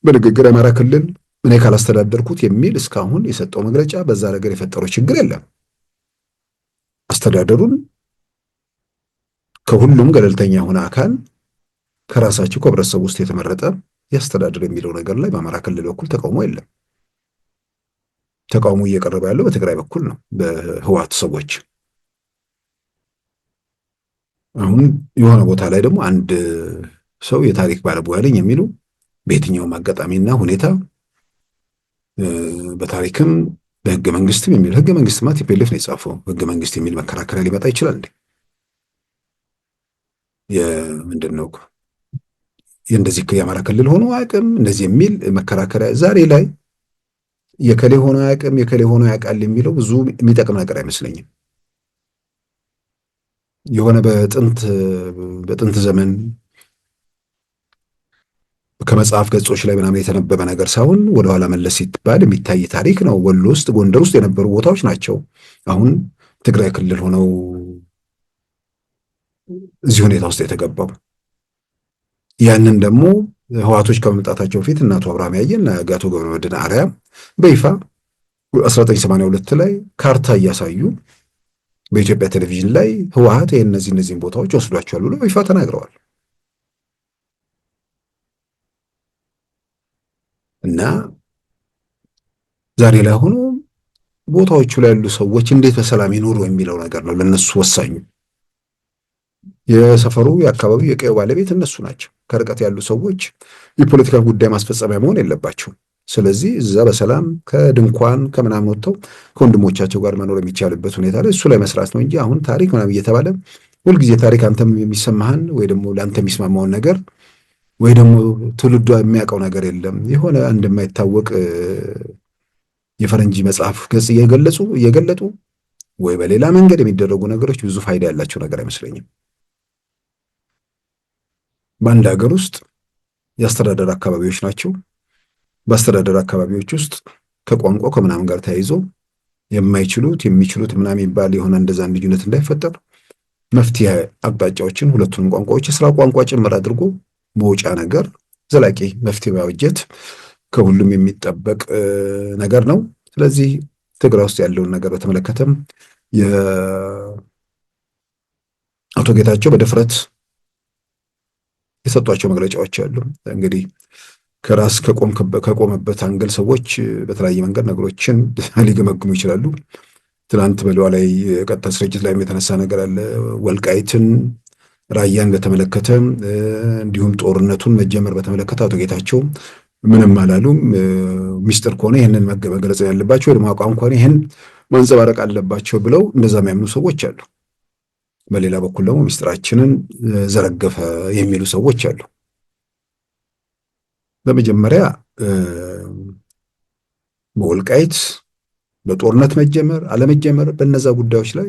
[SPEAKER 2] በንግግር የአማራ ክልል እኔ ካላስተዳደርኩት የሚል እስካሁን የሰጠው መግለጫ በዛ ነገር የፈጠረው ችግር የለም። አስተዳደሩን ከሁሉም ገለልተኛ የሆነ አካል ከራሳቸው ከህብረተሰቡ ውስጥ የተመረጠ ያስተዳድር የሚለው ነገር ላይ በአማራ ክልል በኩል ተቃውሞ የለም። ተቃውሞ እየቀረበ ያለው በትግራይ በኩል ነው፣ በህወሓት ሰዎች። አሁን የሆነ ቦታ ላይ ደግሞ አንድ ሰው የታሪክ ባለሙያ ነኝ የሚሉ በየትኛውም አጋጣሚና ሁኔታ በታሪክም በህገ መንግስትም የሚል ህገ መንግስት ማለት ቲፒኤልኤፍ ነው የጻፈው ህገ መንግስት የሚል መከራከሪያ ሊመጣ ይችላል እንዴ? ምንድን ነው እንደዚህ የአማራ ክልል ሆኖ አያውቅም እንደዚህ የሚል መከራከሪያ ዛሬ ላይ የከሌ ሆኖ አያውቅም የከሌ ሆኖ ያውቃል የሚለው ብዙ የሚጠቅም ነገር አይመስለኝም። የሆነ በጥንት ዘመን ከመጽሐፍ ገጾች ላይ ምናምን የተነበበ ነገር ሳይሆን ወደኋላ መለስ ሲባል የሚታይ ታሪክ ነው። ወሎ ውስጥ ጎንደር ውስጥ የነበሩ ቦታዎች ናቸው አሁን ትግራይ ክልል ሆነው እዚህ ሁኔታ ውስጥ የተገባው። ያንን ደግሞ ህወሓቶች ከመምጣታቸው በፊት እናቱ አብርሃም ያየና አቶ ገብረመድህን አርአያ በይፋ 1982 ላይ ካርታ እያሳዩ በኢትዮጵያ ቴሌቪዥን ላይ ህወሓት እነዚህን ቦታዎች ወስዷቸዋል ብሎ በይፋ ተናግረዋል። እና ዛሬ ላይ ሆኖ ቦታዎቹ ላይ ያሉ ሰዎች እንዴት በሰላም ይኖሩ የሚለው ነገር ነው ለነሱ ወሳኙ። የሰፈሩ የአካባቢው የቀዩ ባለቤት እነሱ ናቸው። ከርቀት ያሉ ሰዎች የፖለቲካ ጉዳይ ማስፈጸሚያ መሆን የለባቸውም። ስለዚህ እዛ በሰላም ከድንኳን ከምናምን ወጥተው ከወንድሞቻቸው ጋር መኖር የሚቻልበት ሁኔታ ላይ እሱ ላይ መስራት ነው እንጂ አሁን ታሪክ ምናምን እየተባለ ሁልጊዜ ታሪክ አንተም የሚሰማህን ወይ ደግሞ ለአንተ የሚስማማውን ነገር ወይ ደግሞ ትውልዱ የሚያውቀው ነገር የለም የሆነ እንደማይታወቅ የፈረንጅ መጽሐፍ ገጽ እየገለጡ ወይ በሌላ መንገድ የሚደረጉ ነገሮች ብዙ ፋይዳ ያላቸው ነገር አይመስለኝም። በአንድ ሀገር ውስጥ የአስተዳደር አካባቢዎች ናቸው። በአስተዳደር አካባቢዎች ውስጥ ከቋንቋ ከምናምን ጋር ተያይዞ የማይችሉት የሚችሉት ምናምን የሚባል የሆነ እንደዛ ልዩነት እንዳይፈጠር መፍትሄ አቅጣጫዎችን ሁለቱንም ቋንቋዎች የስራ ቋንቋ ጭምር አድርጎ መውጫ ነገር ዘላቂ መፍትሄ ማበጀት ከሁሉም የሚጠበቅ ነገር ነው። ስለዚህ ትግራይ ውስጥ ያለውን ነገር በተመለከተም የአቶ ጌታቸው በድፍረት የሰጧቸው መግለጫዎች አሉ። እንግዲህ ከራስ ከቆመበት አንገል ሰዎች በተለያየ መንገድ ነገሮችን ሊገመግሙ ይችላሉ። ትናንት በለዋ ላይ የቀጥታ ስርጭት ላይ የተነሳ ነገር አለ። ወልቃይትን ራያን በተመለከተ እንዲሁም ጦርነቱን መጀመር በተመለከተ አቶ ጌታቸው ምንም አላሉም። ሚስጥር ከሆነ ይህንን መገለጽ ያለባቸው ወይ ደግሞ አቋም ከሆነ ይህን ማንጸባረቅ አለባቸው ብለው እንደዛ የሚያምኑ ሰዎች አሉ። በሌላ በኩል ደግሞ ሚስጥራችንን ዘረገፈ የሚሉ ሰዎች አሉ። በመጀመሪያ በወልቃይት በጦርነት መጀመር አለመጀመር በእነዛ ጉዳዮች ላይ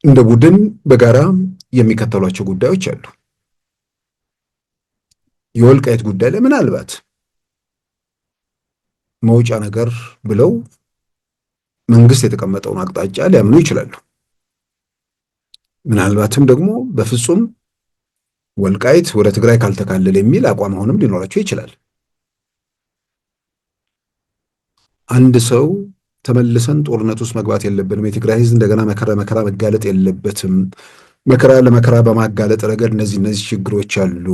[SPEAKER 2] እንደ ቡድን በጋራ የሚከተሏቸው ጉዳዮች አሉ። የወልቃይት ጉዳይ ላይ ምናልባት መውጫ ነገር ብለው መንግስት የተቀመጠውን አቅጣጫ ሊያምኑ ይችላሉ። ምናልባትም ደግሞ በፍጹም ወልቃይት ወደ ትግራይ ካልተካለለ የሚል አቋም አሁንም ሊኖራቸው ይችላል። አንድ ሰው ተመልሰን ጦርነት ውስጥ መግባት የለብንም፣ የትግራይ ህዝብ እንደገና መከራ መጋለጥ የለበትም፣ መከራ ለመከራ በማጋለጥ ረገድ እነዚህ ችግሮች አሉ፣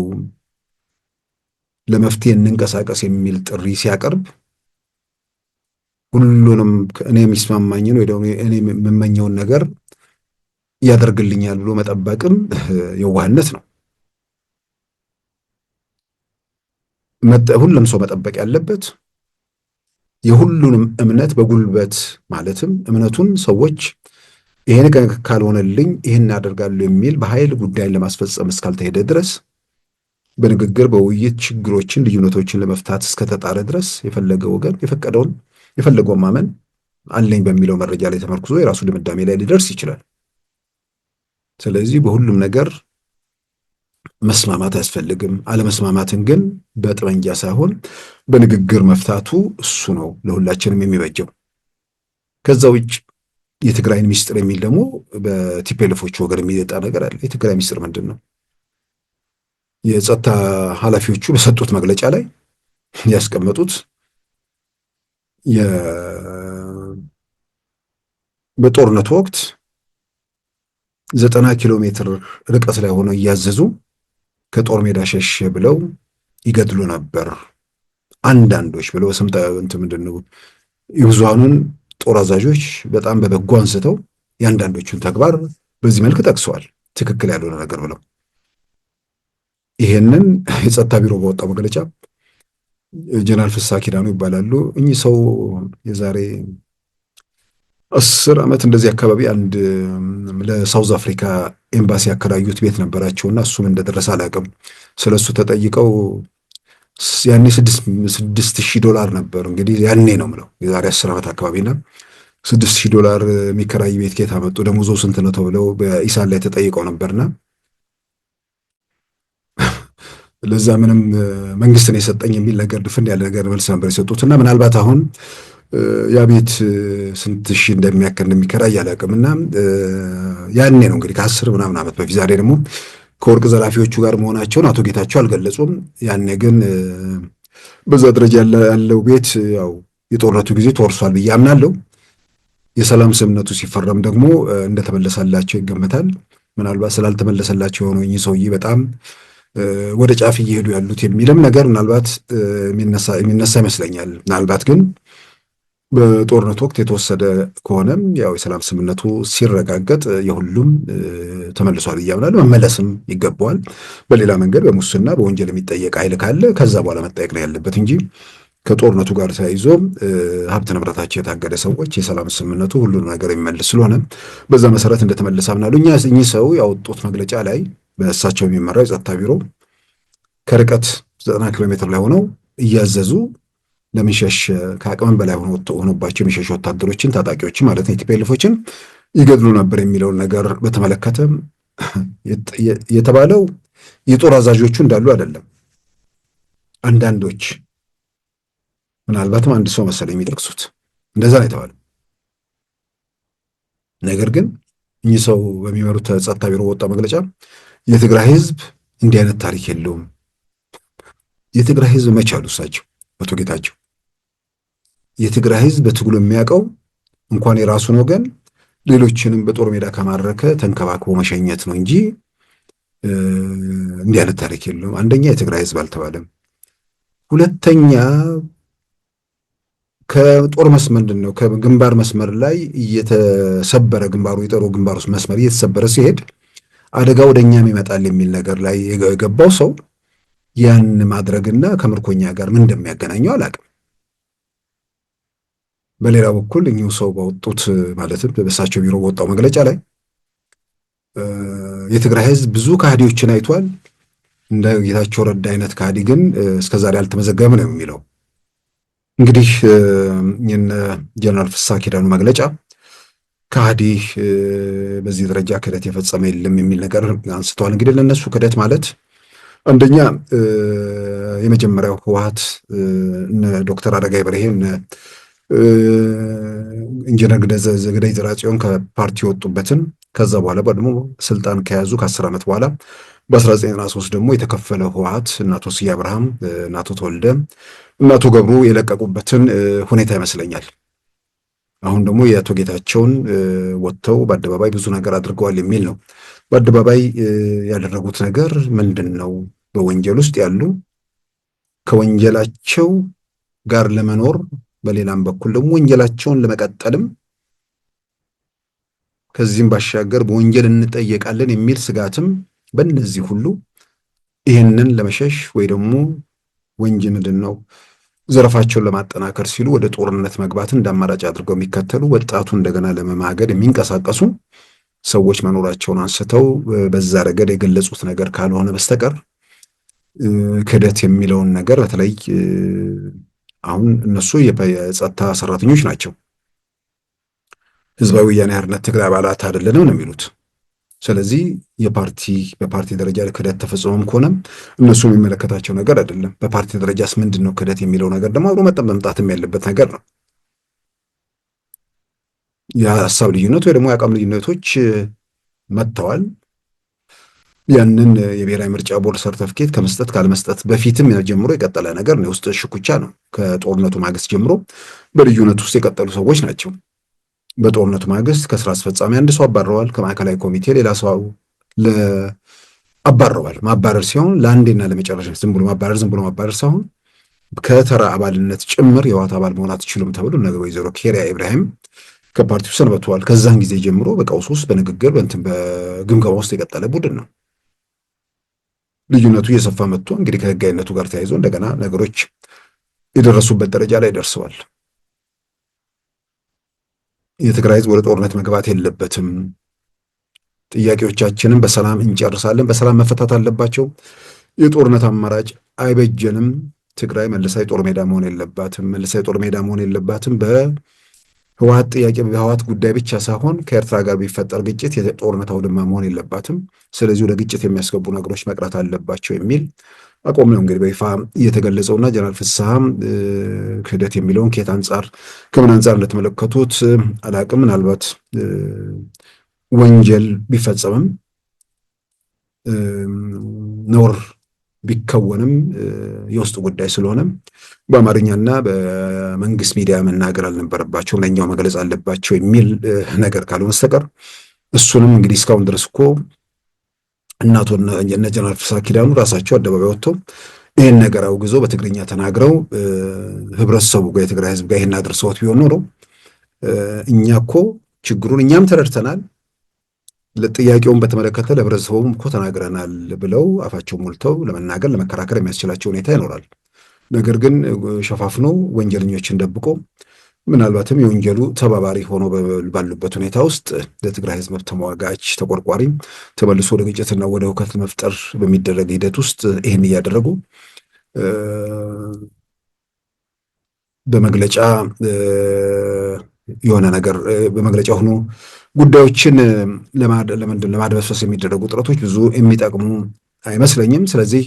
[SPEAKER 2] ለመፍትሄ እንንቀሳቀስ የሚል ጥሪ ሲያቀርብ ሁሉንም እኔ የሚስማማኝን ወይ ደግሞ እኔ የምመኘውን ነገር ያደርግልኛል ብሎ መጠበቅም የዋህነት ነው። ሁሉም ሰው መጠበቅ ያለበት የሁሉንም እምነት በጉልበት ማለትም እምነቱን ሰዎች ይሄን ካልሆነልኝ ይሄን አደርጋለሁ የሚል በኃይል ጉዳይን ለማስፈጸም እስካልተሄደ ድረስ በንግግር በውይይት ችግሮችን ልዩነቶችን ለመፍታት እስከተጣረ ድረስ የፈለገ ወገን የፈለገውን ማመን አለኝ በሚለው መረጃ ላይ ተመርኩዞ የራሱ ድምዳሜ ላይ ሊደርስ ይችላል። ስለዚህ በሁሉም ነገር መስማማት አያስፈልግም። አለመስማማትን ግን በጠመንጃ ሳይሆን በንግግር መፍታቱ እሱ ነው ለሁላችንም የሚበጀው። ከዛ ውጭ የትግራይን ሚስጥር የሚል ደግሞ በቲፔልፎች ወገን የሚወጣ ነገር አለ። የትግራይ ሚስጥር ምንድን ነው? የጸጥታ ኃላፊዎቹ በሰጡት መግለጫ ላይ ያስቀመጡት በጦርነቱ ወቅት 90 ኪሎ ሜትር ርቀት ላይ ሆነው እያዘዙ ከጦር ሜዳ ሸሽ ብለው ይገድሉ ነበር አንዳንዶች ብለው ስምታ ምንድነው የብዙሃኑን ጦር አዛዦች በጣም በበጎ አንስተው የአንዳንዶቹን ተግባር በዚህ መልክ ጠቅሰዋል። ትክክል ያልሆነ ነገር ብለው ይሄንን የጸጥታ ቢሮ በወጣው መግለጫ ጀነራል ፍስሐ ኪዳኑ ይባላሉ። እኚህ ሰው የዛሬ 10 ዓመት እንደዚህ አካባቢ አንድ ለሳውዝ አፍሪካ ኤምባሲ ያከራዩት ቤት ነበራቸውና እሱም እንደደረሰ አላውቅም። ስለሱ ተጠይቀው ያኔ $6,000 ነበር። እንግዲህ ያኔ ነው የምለው የዛሬ 10 ዓመት አካባቢና $6,000 የሚከራይ ቤት ከየት አመጡ? ደሞዙ ስንት ነው ተብለው በኢሳን ላይ ተጠይቀው ነበርና ለዛ ምንም መንግስትን የሰጠኝ የሚል ነገር ድፍን ያለ ነገር መልስ ነበር የሰጡትና ምናልባት አሁን ያ ቤት ስንት ሺህ እንደሚከራይ አላውቅምና ያኔ ነው እንግዲህ ከ10 ምናምን ዓመት በፊት። ዛሬ ደግሞ ከወርቅ ዘራፊዎቹ ጋር መሆናቸውን አቶ ጌታቸው አልገለጹም። ያኔ ግን በዛ ደረጃ ያለው ቤት ያው የጦርነቱ ጊዜ ተወርሷል ብዬ አምናለሁ። የሰላም ስምምነቱ ሲፈረም ደግሞ እንደተመለሰላቸው ይገመታል። ምናልባት ስላልተመለሰላቸው የሆነው እኚህ ሰውዬ በጣም ወደ ጫፍ እየሄዱ ያሉት የሚልም ነገር ምናልባት የሚነሳ ይመስለኛል። ምናልባት ግን በጦርነቱ ወቅት የተወሰደ ከሆነም ያው የሰላም ስምምነቱ ሲረጋገጥ የሁሉም ተመልሷል እያምናል መመለስም ይገባዋል። በሌላ መንገድ በሙስና በወንጀል የሚጠየቅ ኃይል ካለ ከዛ በኋላ መጠየቅ ነው ያለበት እንጂ ከጦርነቱ ጋር ተያይዞ ሀብት ንብረታቸው የታገደ ሰዎች የሰላም ስምምነቱ ሁሉንም ነገር የሚመልስ ስለሆነ በዛ መሰረት እንደተመለሰ አምናለሁ። እኚህ ሰው ያወጡት መግለጫ ላይ በእሳቸው የሚመራው የጸጥታ ቢሮ ከርቀት 90 ኪሎ ሜትር ላይ ሆነው እያዘዙ ለሚሸሽ ከአቅም በላይ ሆኖባቸው የሚሸሹ ወታደሮችን ታጣቂዎችን ማለት ነው ቲፒኤልፎችን ይገድሉ ነበር የሚለውን ነገር በተመለከተ የተባለው የጦር አዛዦቹ እንዳሉ አይደለም። አንዳንዶች ምናልባትም አንድ ሰው መሰለኝ የሚጠቅሱት እንደዛ ነው የተባለው። ነገር ግን እኚህ ሰው በሚመሩት ጸጥታ ቢሮ ወጣ መግለጫ የትግራይ ህዝብ እንዲህ አይነት ታሪክ የለውም። የትግራይ ህዝብ መች አሉ እሳቸው አቶ ጌታቸው? የትግራይ ህዝብ በትግሉ የሚያውቀው እንኳን የራሱን ወገን ሌሎችንም በጦር ሜዳ ከማረከ ተንከባክቦ መሸኘት ነው እንጂ እንዲህ አይነት ታሪክ የለውም። አንደኛ የትግራይ ህዝብ አልተባለም። ሁለተኛ ከጦር መስመር ነው ከግንባር መስመር ላይ እየተሰበረ ግንባሩ የጦሩ ግንባሩ መስመር እየተሰበረ ሲሄድ አደጋ ወደኛም ይመጣል የሚል ነገር ላይ የገባው ሰው ያን ማድረግና ከምርኮኛ ጋር ምን እንደሚያገናኘው አላውቅም። በሌላ በኩል እኚሁ ሰው ባወጡት ማለትም በእሳቸው ቢሮ በወጣው መግለጫ ላይ የትግራይ ህዝብ ብዙ ከሃዲዎችን አይቷል፣ እንደ ጌታቸው ረዳ አይነት ከሃዲ ግን እስከዛሬ አልተመዘገበም ነው የሚለው። እንግዲህ የነ ጀነራል ፍስሐ ኪዳኑ መግለጫ ከሃዲ በዚህ ደረጃ ክህደት የፈጸመ የለም የሚል ነገር አንስተዋል። እንግዲህ ለነሱ ክህደት ማለት አንደኛ የመጀመሪያው ህወሓት እነ ዶክተር አረጋይ በርሄ እነ ኢንጂነር ገዳይ ዘርአጽዮን ከፓርቲ ወጡበትን ከዛ በኋላ ደግሞ ስልጣን ከያዙ ከ10 ዓመት በኋላ በ1993 ደግሞ የተከፈለ ህወሓት እና አቶ ስዬ አብርሃም እና አቶ ተወልደ እና አቶ ገብሩ የለቀቁበትን ሁኔታ ይመስለኛል። አሁን ደግሞ የአቶ ጌታቸውን ወጥተው በአደባባይ ብዙ ነገር አድርገዋል የሚል ነው። በአደባባይ ያደረጉት ነገር ምንድን ነው? በወንጀል ውስጥ ያሉ ከወንጀላቸው ጋር ለመኖር በሌላም በኩል ደግሞ ወንጀላቸውን ለመቀጠልም ከዚህም ባሻገር በወንጀል እንጠየቃለን የሚል ስጋትም በእነዚህ ሁሉ ይህንን ለመሸሽ ወይ ደግሞ ወንጀል ምንድን ነው ዘረፋቸውን ለማጠናከር ሲሉ ወደ ጦርነት መግባትን እንዳማራጭ አድርገው የሚከተሉ ወጣቱ እንደገና ለመማገድ የሚንቀሳቀሱ ሰዎች መኖራቸውን አንስተው በዛ ረገድ የገለጹት ነገር ካልሆነ በስተቀር ክህደት የሚለውን ነገር በተለይ አሁን እነሱ የጸጥታ ሰራተኞች ናቸው፣ ህዝባዊ ወያነ ሓርነት ትግራይ አባላት አይደለንም ነው የሚሉት። ስለዚህ በፓርቲ ደረጃ ክህደት ተፈጽሞም ከሆነ እነሱ የሚመለከታቸው ነገር አይደለም። በፓርቲ ደረጃስ ምንድን ነው ክህደት የሚለው ነገር ደግሞ አብሮ መምጣትም ያለበት ነገር ነው። የሀሳብ ልዩነት ወይ ደግሞ የአቋም ልዩነቶች መጥተዋል። ያንን የብሔራዊ ምርጫ ቦርድ ሰርተፍኬት ከመስጠት ካለመስጠት በፊትም ጀምሮ የቀጠለ ነገር ነው። የውስጥ ሽኩቻ ነው። ከጦርነቱ ማግስት ጀምሮ በልዩነት ውስጥ የቀጠሉ ሰዎች ናቸው። በጦርነቱ ማግስት ከስራ አስፈጻሚ አንድ ሰው አባረዋል። ከማዕከላዊ ኮሚቴ ሌላ ሰው አባረዋል። ማባረር ሲሆን ለአንዴና ለመጨረሻ ዝም ብሎ ማባረር ሳይሆን ከተራ አባልነት ጭምር የህወሓት አባል መሆን አትችሉም ተብሎ ነገ ወይዘሮ ኬሪያ ኢብራሂም ከፓርቲው ሰንበተዋል። ከዛን ጊዜ ጀምሮ በቀውስ ውስጥ በንግግር በግምገማ ውስጥ የቀጠለ ቡድን ነው። ልዩነቱ እየሰፋ መጥቶ እንግዲህ ከህጋዊነቱ ጋር ተያይዞ እንደገና ነገሮች የደረሱበት ደረጃ ላይ ደርሰዋል። የትግራይ ህዝብ ወደ ጦርነት መግባት የለበትም። ጥያቄዎቻችንን በሰላም እንጨርሳለን፣ በሰላም መፈታት አለባቸው። የጦርነት አማራጭ አይበጀንም። ትግራይ መልሳ የጦር ሜዳ መሆን የለባትም። በህወሓት ጥያቄ በህወሓት ጉዳይ ብቻ ሳይሆን ከኤርትራ ጋር ቢፈጠር ግጭት የጦርነት አውድማ መሆን የለባትም። ስለዚህ ወደ ግጭት የሚያስገቡ ነገሮች መቅረት አለባቸው የሚል አቋም ነው እንግዲህ በይፋ እየተገለጸውና ጀነራል ፍስሐም ክህደት የሚለውን ከየት አንጻር ከምን አንጻር እንደተመለከቱት አላቅም። ምናልባት ወንጀል ቢፈጸምም ነውር ቢከወንም የውስጥ ጉዳይ ስለሆነ በአማርኛና በመንግስት ሚዲያ መናገር አልነበረባቸው ለኛው መግለጽ አለባቸው የሚል ነገር ካልሆነ በስተቀር እሱንም እንግዲህ እስካሁን ድረስ እኮ እናቶ እነ ጀነራል ፍስሐ ኪዳኑ ራሳቸው አደባባይ ወጥተው ይህን ነገር አውግዘው በትግርኛ ተናግረው ህብረተሰቡ ጋር የትግራይ ህዝብ ጋር ይህን አድርሰውት ቢሆን ኖሮ እኛ እኮ ችግሩን እኛም ተረድተናል፣ ለጥያቄውን በተመለከተ ለህብረተሰቡም እኮ ተናግረናል ብለው አፋቸው ሞልተው ለመናገር ለመከራከር የሚያስችላቸው ሁኔታ ይኖራል። ነገር ግን ሸፋፍኖ ወንጀለኞችን ደብቆ ምናልባትም የወንጀሉ ተባባሪ ሆኖ ባሉበት ሁኔታ ውስጥ ለትግራይ ህዝብ ተሟጋች ተቆርቋሪ ተመልሶ ወደ ግጭትና ወደ ሁከት መፍጠር በሚደረግ ሂደት ውስጥ ይህን እያደረጉ በመግለጫ የሆነ ነገር በመግለጫ ሆኖ ጉዳዮችን ለማድበስበስ የሚደረጉ ጥረቶች ብዙ የሚጠቅሙ አይመስለኝም። ስለዚህ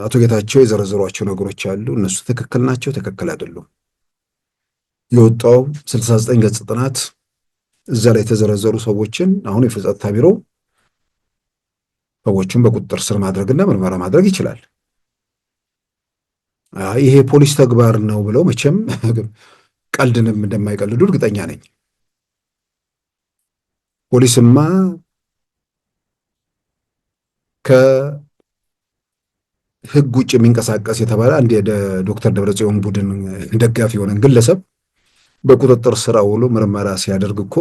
[SPEAKER 2] አቶ ጌታቸው የዘረዘሯቸው ነገሮች አሉ። እነሱ ትክክል ናቸው፣ ትክክል አይደሉም። የወጣው 69 ገጽ ጥናት እዛ ላይ የተዘረዘሩ ሰዎችን አሁን የጸጥታ ቢሮ ሰዎችን በቁጥጥር ስር ማድረግና ምርመራ ማድረግ ይችላል። ይሄ ፖሊስ ተግባር ነው ብለው መቼም ቀልድንም እንደማይቀልዱ እርግጠኛ ነኝ። ፖሊስማ ከህግ ውጭ የሚንቀሳቀስ የተባለ አንድ የዶክተር ደብረጽዮን ቡድን ደጋፊ የሆነን ግለሰብ በቁጥጥር ስር ውሎ ምርመራ ሲያደርግ እኮ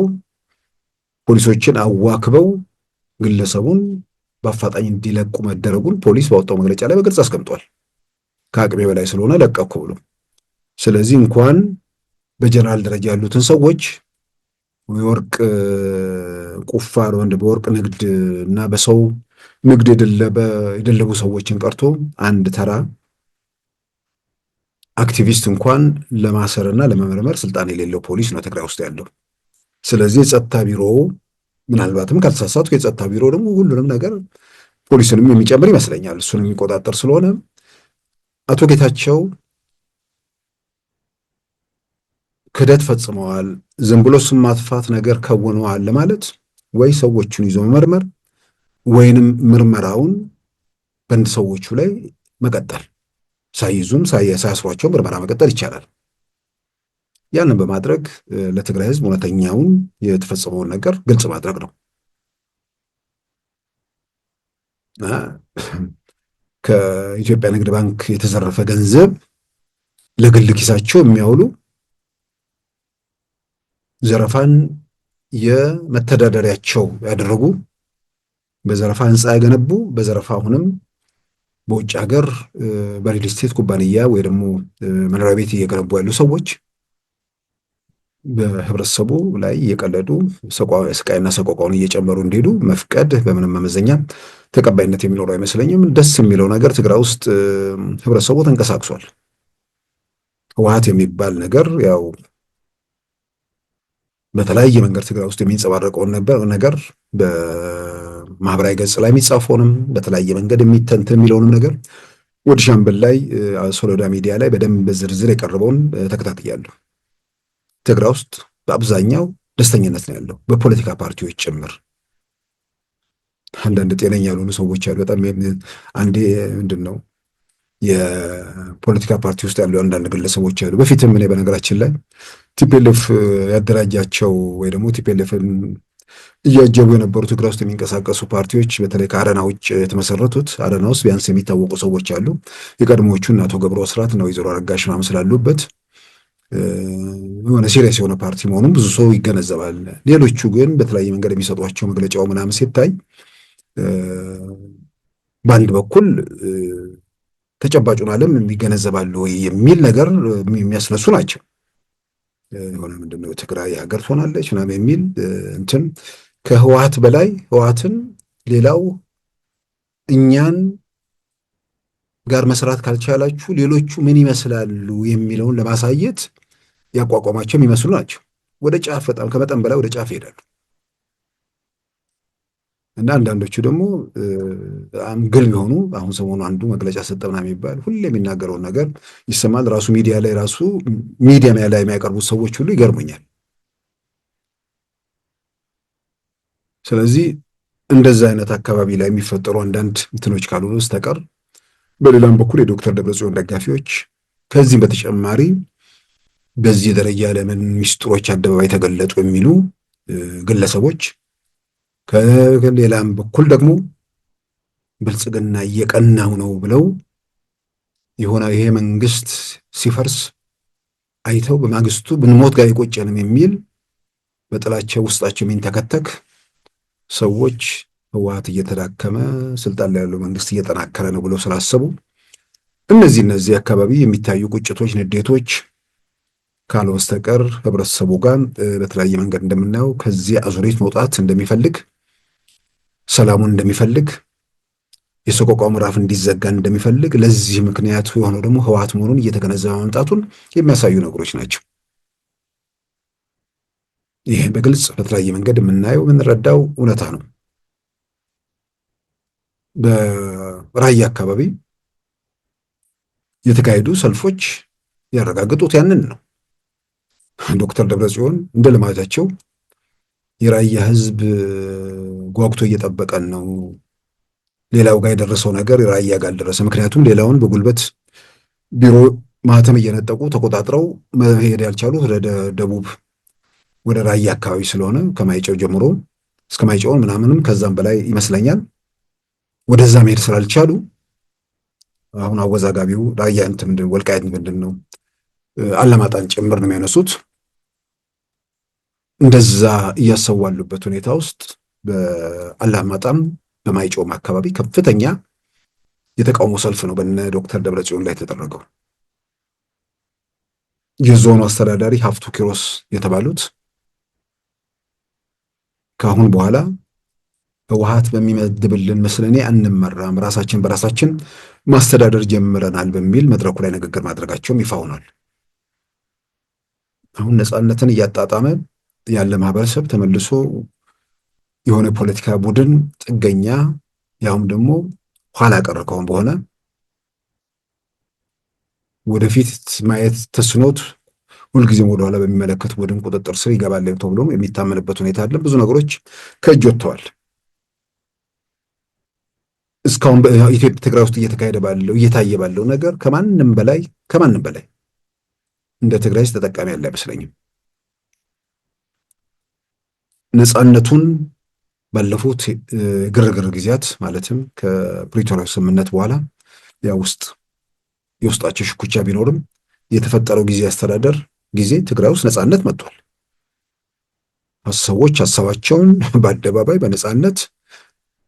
[SPEAKER 2] ፖሊሶችን አዋክበው ግለሰቡን በአፋጣኝ እንዲለቁ መደረጉን ፖሊስ ባወጣው መግለጫ ላይ በግልጽ አስቀምጧል። ከአቅሜ በላይ ስለሆነ ለቀኩ ብሎ። ስለዚህ እንኳን በጀነራል ደረጃ ያሉትን ሰዎች የወርቅ ቁፋር ወንድ በወርቅ ንግድ እና በሰው ንግድ የደለቡ ሰዎችን ቀርቶ አንድ ተራ አክቲቪስት እንኳን ለማሰርና ለመመርመር ስልጣን የሌለው ፖሊስ ነው ትግራይ ውስጥ ያለው። ስለዚህ የጸጥታ ቢሮ ምናልባትም ካልተሳሳትኩ የጸጥታ ቢሮ ደግሞ ሁሉንም ነገር ፖሊስንም የሚጨምር ይመስለኛል እሱን የሚቆጣጠር ስለሆነ አቶ ጌታቸው ክህደት ፈጽመዋል፣ ዝም ብሎ ስም ማጥፋት ነገር ከውነዋል ለማለት ወይ ሰዎቹን ይዞ መመርመር ወይንም ምርመራውን በእንድ ሰዎቹ ላይ መቀጠል ሳይዙም ሳያስሯቸው ምርመራ መቀጠል ይቻላል። ያንን በማድረግ ለትግራይ ህዝብ እውነተኛውን የተፈጸመውን ነገር ግልጽ ማድረግ ነው። ከኢትዮጵያ ንግድ ባንክ የተዘረፈ ገንዘብ ለግል ኪሳቸው የሚያውሉ ዘረፋን የመተዳደሪያቸው ያደረጉ በዘረፋ ህንፃ ያገነቡ በዘረፋ አሁንም በውጭ ሀገር በሪል ስቴት ኩባንያ ወይ ደግሞ መኖሪያ ቤት እየገነቡ ያሉ ሰዎች በህብረተሰቡ ላይ እየቀለዱ ስቃይና ሰቆቃውን እየጨመሩ እንዲሄዱ መፍቀድ በምንም መመዘኛ ተቀባይነት የሚኖረው አይመስለኝም። ደስ የሚለው ነገር ትግራይ ውስጥ ህብረተሰቡ ተንቀሳቅሷል። ህወሓት የሚባል ነገር ያው በተለያየ መንገድ ትግራይ ውስጥ የሚንጸባረቀውን ነገር በማህበራዊ ገጽ ላይ የሚጻፈውንም በተለያየ መንገድ የሚተንትን የሚለውንም ነገር ወደ ሻምበል ላይ ሶሎዳ ሚዲያ ላይ በደንብ በዝርዝር የቀረበውን ተከታትያለሁ። ትግራይ ውስጥ በአብዛኛው ደስተኝነት ነው ያለው፣ በፖለቲካ ፓርቲዎች ጭምር። አንዳንድ ጤነኛ ያልሆኑ ሰዎች አሉ። በጣም አንዴ ምንድን ነው የፖለቲካ ፓርቲ ውስጥ ያሉ አንዳንድ ግለሰቦች አሉ። በፊትም እኔ በነገራችን ላይ ቲፒኤልኤፍ ያደራጃቸው ወይ ደግሞ ቲፒኤልኤፍን እያጀቡ የነበሩ ትግራይ ውስጥ የሚንቀሳቀሱ ፓርቲዎች በተለይ ከአረና ውጭ የተመሰረቱት አረና ውስጥ ቢያንስ የሚታወቁ ሰዎች አሉ። የቀድሞዎቹ እና አቶ ገብሩ አስራት እና ወይዘሮ አረጋሽ ምናምን ስላሉበት የሆነ ሲሪየስ የሆነ ፓርቲ መሆኑን ብዙ ሰው ይገነዘባል። ሌሎቹ ግን በተለያየ መንገድ የሚሰጧቸው መግለጫው ምናምን ሲታይ በአንድ በኩል ተጨባጩን ዓለም የሚገነዘባሉ ወይ የሚል ነገር የሚያስነሱ ናቸው። የሆነ ምንድነው ትግራይ ሀገር ትሆናለች ምናምን የሚል እንትን ከህወሓት በላይ ህወሓትን ሌላው እኛን ጋር መስራት ካልቻላችሁ ሌሎቹ ምን ይመስላሉ የሚለውን ለማሳየት ያቋቋማቸው የሚመስሉ ናቸው። ወደ ጫፍ በጣም ከመጠን በላይ ወደ ጫፍ ይሄዳሉ እና አንዳንዶቹ ደግሞ በጣም ግልብ የሆኑ አሁን ሰሞኑ አንዱ መግለጫ ሰጠ ምናምን የሚባል ሁሌ የሚናገረውን ነገር ይሰማል። ራሱ ሚዲያ ላይ የሚያቀርቡት ሰዎች ሁሉ ይገርሙኛል። ስለዚህ እንደዛ አይነት አካባቢ ላይ የሚፈጠሩ አንዳንድ እንትኖች ካልሆኑ በስተቀር በሌላም በኩል የዶክተር ደብረጽዮን ደጋፊዎች ከዚህም በተጨማሪ በዚህ ደረጃ ለምን ሚስጥሮች አደባባይ ተገለጡ የሚሉ ግለሰቦች፣ ከሌላም በኩል ደግሞ ብልጽግና እየቀናው ነው ብለው የሆነ ይሄ መንግስት ሲፈርስ አይተው በማግስቱ ብንሞት ጋር አይቆጨንም የሚል በጥላቸው ውስጣቸው የሚንተከተክ ሰዎች ህወሓት እየተዳከመ ስልጣን ላይ ያለው መንግስት እየጠናከረ ነው ብለው ስላሰቡ እነዚህ አካባቢ የሚታዩ ቁጭቶች፣ ንዴቶች ካለ በስተቀር ህብረተሰቡ ጋር በተለያየ መንገድ እንደምናየው ከዚህ አዙሪት መውጣት እንደሚፈልግ፣ ሰላሙን እንደሚፈልግ፣ የሰቆቃው ምዕራፍ እንዲዘጋ እንደሚፈልግ፣ ለዚህ ምክንያቱ የሆነው ደግሞ ህወሓት መሆኑን እየተገነዘበ መምጣቱን የሚያሳዩ ነገሮች ናቸው። ይህ በግልጽ በተለያየ መንገድ የምናየው የምንረዳው እውነታ ነው። በራያ አካባቢ የተካሄዱ ሰልፎች ያረጋግጡት ያንን ነው። ዶክተር ደብረጽዮን እንደ ልማዳቸው የራያ ህዝብ ጓጉቶ እየጠበቀን ነው፣ ሌላው ጋር የደረሰው ነገር ራያ ጋር አልደረሰ። ምክንያቱም ሌላውን በጉልበት ቢሮ ማህተም እየነጠቁ ተቆጣጥረው መሄድ ያልቻሉት ወደ ደቡብ ወደ ራያ አካባቢ ስለሆነ ከማይጨው ጀምሮ እስከ ማይጨውን ምናምንም ከዛም በላይ ይመስለኛል ወደዛ መሄድ ስላልቻሉ አሁን አወዛጋቢው ራያ እንትን ወልቃይት ምንድን ነው አላማጣን ጭምር ነው የሚያነሱት። እንደዛ እያሰዋሉበት ሁኔታ ውስጥ በአላማጣም በማይጨውም አካባቢ ከፍተኛ የተቃውሞ ሰልፍ ነው በነ ዶክተር ደብረጽዮን ላይ የተደረገው። የዞኑ አስተዳዳሪ ሀፍቱ ኪሮስ የተባሉት ከአሁን በኋላ ህወሓት በሚመድብልን መስለኔ አንመራም፣ ራሳችን በራሳችን ማስተዳደር ጀምረናል በሚል መድረኩ ላይ ንግግር ማድረጋቸውም ይፋ ሆኗል። አሁን ነፃነትን እያጣጣመ ያለ ማህበረሰብ ተመልሶ የሆነ ፖለቲካ ቡድን ጥገኛ ያውም ደግሞ ኋላ ቀር ከሆነ በሆነ ወደፊት ማየት ተስኖት ሁልጊዜም ወደኋላ በሚመለከት ቡድን ቁጥጥር ስር ይገባል ተብሎ የሚታመንበት ሁኔታ አለ። ብዙ ነገሮች ከእጅ ወጥተዋል። እስካሁን በኢትዮጵያ ትግራይ ውስጥ እየታየ ባለው ነገር ከማንም በላይ እንደ ትግራይ ተጠቃሚ ያለ አይመስለኝም። ነፃነቱን ባለፉት ግርግር ጊዜያት ማለትም ከፕሪቶሪያ ስምምነት በኋላ የውስጣቸው ሽኩቻ ቢኖርም የተፈጠረው ጊዜ አስተዳደር ጊዜ ትግራይ ውስጥ ነፃነት መጥቷል። ሰዎች ሀሳባቸውን በአደባባይ በነፃነት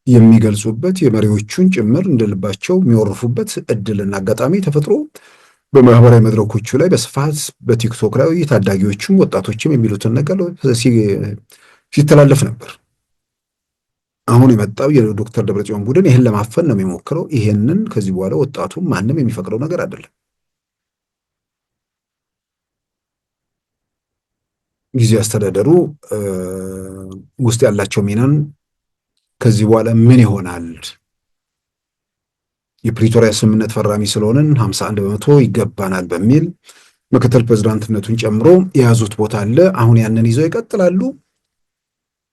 [SPEAKER 2] የሚገልጹበት የመሪዎቹን ጭምር እንደልባቸው የሚወርፉበት እድልና አጋጣሚ ተፈጥሮ በማህበራዊ መድረኮቹ ላይ በስፋት በቲክቶክ ላይ ታዳጊዎቹም ወጣቶችም የሚሉትን ነገር ሲተላለፍ ነበር። አሁን የመጣው የዶክተር ደብረጽዮን ቡድን ይህን ለማፈን ነው የሚሞክረው። ይሄንን ከዚህ በኋላ ወጣቱ ማንም የሚፈቅደው ነገር አይደለም። ጊዜያዊ አስተዳደሩ ውስጥ ያላቸው ሚናን ከዚህ በኋላ ምን ይሆናል? የፕሪቶሪያ ስምምነት ፈራሚ ስለሆንን 51 በመቶ ይገባናል በሚል ምክትል ፕሬዝዳንትነቱን ጨምሮ የያዙት ቦታ አለ። አሁን ያንን ይዘው ይቀጥላሉ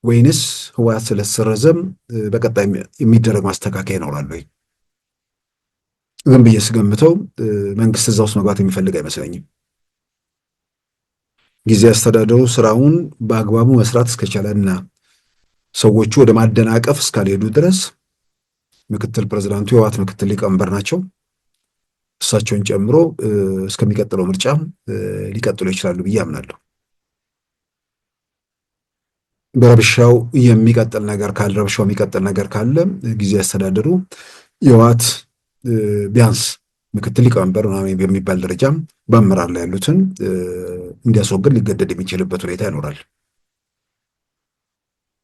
[SPEAKER 2] ወይንስ ህወሓት ስለተሰረዘም በቀጣይ የሚደረግ ማስተካከያ ይኖራል ወይ? ዝም ብዬ ስገምተው መንግስት እዛ ውስጥ መግባት የሚፈልግ አይመስለኝም። ጊዜያዊ አስተዳደሩ ስራውን በአግባቡ መስራት እስከቻለና ሰዎቹ ወደ ማደናቀፍ እስካልሄዱ ድረስ ምክትል ፕሬዝዳንቱ የህወሓት ምክትል ሊቀመንበር ናቸው። እሳቸውን ጨምሮ እስከሚቀጥለው ምርጫ ሊቀጥሉ ይችላሉ ብዬ አምናለሁ። በረብሻው የሚቀጥል ነገር ካለ ረብሻው የሚቀጥል ነገር ካለ ጊዜያዊ አስተዳደሩ የህወሓት ቢያንስ ምክትል ሊቀመንበር በሚባል ደረጃ በአመራር ላይ ያሉትን እንዲያስወግድ ሊገደድ የሚችልበት ሁኔታ ይኖራል።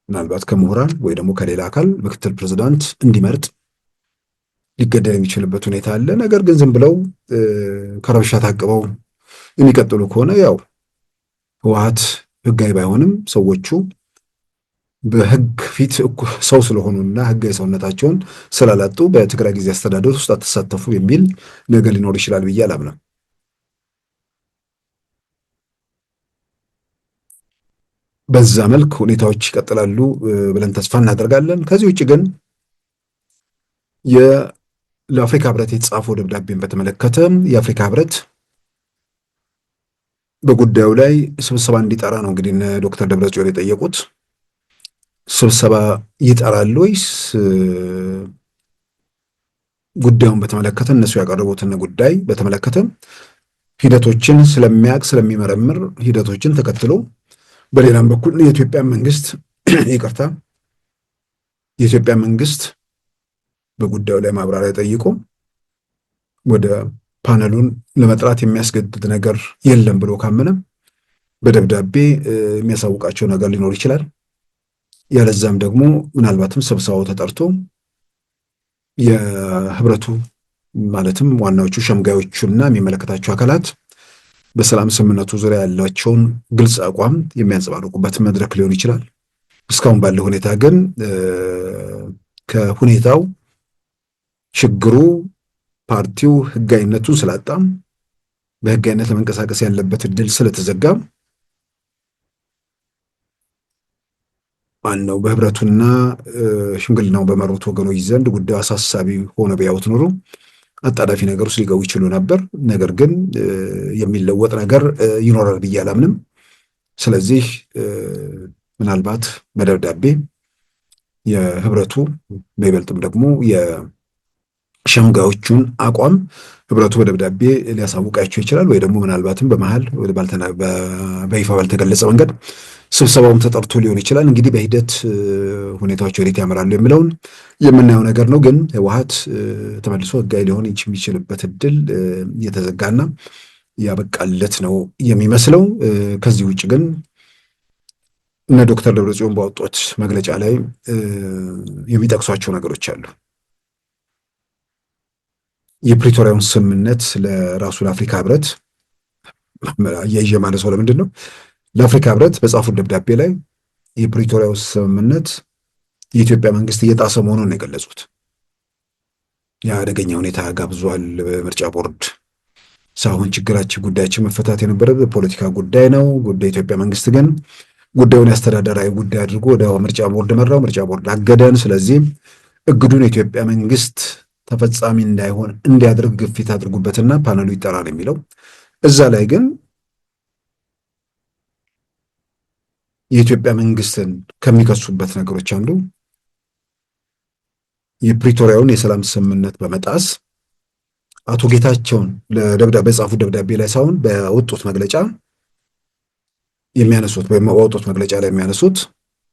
[SPEAKER 2] ምናልባት ከምሁራን ወይ ደግሞ ከሌላ አካል ምክትል ፕሬዝዳንት እንዲመርጥ ሊገደድ የሚችልበት ሁኔታ አለ። ነገር ግን ዝም ብለው ከረብሻ ታቅበው የሚቀጥሉ ከሆነ ያው ህወሓት ህጋዊ ባይሆንም ሰዎቹ በህግ ፊት ሰው ስለሆኑና ህጋዊ ሰውነታቸውን ስላላጡ በትግራይ ጊዜያዊ አስተዳደር ውስጥ አትሳተፉ የሚል ነገር ሊኖር ይችላል ብዬ አላምንም። በዛ መልክ ሁኔታዎች ይቀጥላሉ ብለን ተስፋ እናደርጋለን። ከዚህ ውጭ ግን ለአፍሪካ ህብረት የተጻፈው ደብዳቤን በተመለከተ የአፍሪካ ህብረት በጉዳዩ ላይ ስብሰባ እንዲጠራ ነው እንግዲህ ዶክተር ደብረጽዮን የጠየቁት። ስብሰባ ይጠራል ወይስ ጉዳዩን በተመለከተ እነሱ ያቀረቡትን ጉዳይ በተመለከተ ሂደቶችን ስለሚያውቅ ስለሚመረምር ሂደቶችን ተከትሎ በሌላም በኩል የኢትዮጵያ መንግስት የኢትዮጵያ መንግስት በጉዳዩ ላይ ማብራሪያ ጠይቆ ወደ ፓነሉን ለመጥራት የሚያስገድድ ነገር የለም ብሎ ካመነ በደብዳቤ የሚያሳውቃቸው ነገር ሊኖር ይችላል። ያለዛም ደግሞ ምናልባትም ስብሰባው ተጠርቶ የህብረቱ ማለትም ዋናዎቹ ሸምጋዮቹና የሚመለከታቸው አካላት በሰላም ስምምነቱ ዙሪያ ያላቸውን ግልጽ አቋም የሚያንጸባርቁበት መድረክ ሊሆን ይችላል። እስካሁን ባለው ሁኔታ ግን ከሁኔታው ችግሩ ፓርቲው ህጋዊነቱን ስላጣም በህጋዊነት ለመንቀሳቀስ ያለበት እድል ስለተዘጋ ማነው በህብረቱና ሽምግልናው በመሩት ወገኖች ዘንድ ጉዳዩ አሳሳቢ ሆነ ቢያዩት ኖሮ አጣዳፊ ነገር ውስጥ ሊገቡ ይችሉ ነበር። ነገር ግን የሚለወጥ ነገር ይኖራል ብዬ አላምንም። ስለዚህ ምናልባት በደብዳቤ የህብረቱ በይበልጥም ደግሞ የሸምጋዮቹን አቋም ህብረቱ በደብዳቤ ሊያሳውቃቸው ይችላል። ወይ ደግሞ ምናልባትም በመሃል በይፋ ባልተገለጸ መንገድ ስብሰባውም ተጠርቶ ሊሆን ይችላል። እንግዲህ በሂደት ሁኔታዎች ወዴት ያመራሉ የሚለውን የምናየው ነገር ነው። ግን ህወሓት ተመልሶ ህጋዊ ሊሆን የሚችልበት እድል እየተዘጋና ያበቃለት ነው የሚመስለው። ከዚህ ውጭ ግን እነ ዶክተር ደብረጽዮን ባወጡት መግለጫ ላይ የሚጠቅሷቸው ነገሮች አሉ። የፕሪቶሪያውን ስምምነት ለራሱ ለአፍሪካ ህብረት አያይዤ ማለት ሰው ለምንድን ነው ለአፍሪካ ህብረት በጻፉት ደብዳቤ ላይ የፕሪቶሪያው ስምምነት የኢትዮጵያ መንግስት እየጣሰ መሆኑን ነው የገለጹት። የአደገኛ ሁኔታ ጋብዟል። በምርጫ ቦርድ ሳይሆን ጉዳያችን መፈታት የነበረ ፖለቲካ ጉዳይ ነው። የኢትዮጵያ መንግስት ግን ጉዳዩን ያስተዳደራዊ ጉዳይ አድርጎ ወደ ምርጫ ቦርድ መራው። ምርጫ ቦርድ አገደን። ስለዚህ እግዱን የኢትዮጵያ መንግስት ተፈጻሚ እንዳይሆን እንዲያደርግ ግፊት አድርጉበትና ፓነሉ ይጠራል የሚለው እዛ ላይ ግን የኢትዮጵያ መንግስትን ከሚከሱበት ነገሮች አንዱ የፕሪቶሪያውን የሰላም ስምምነት በመጣስ አቶ ጌታቸውን በጻፉት ደብዳቤ ላይ ሳይሆን በወጡት መግለጫ የሚያነሱት በወጡት መግለጫ ላይ የሚያነሱት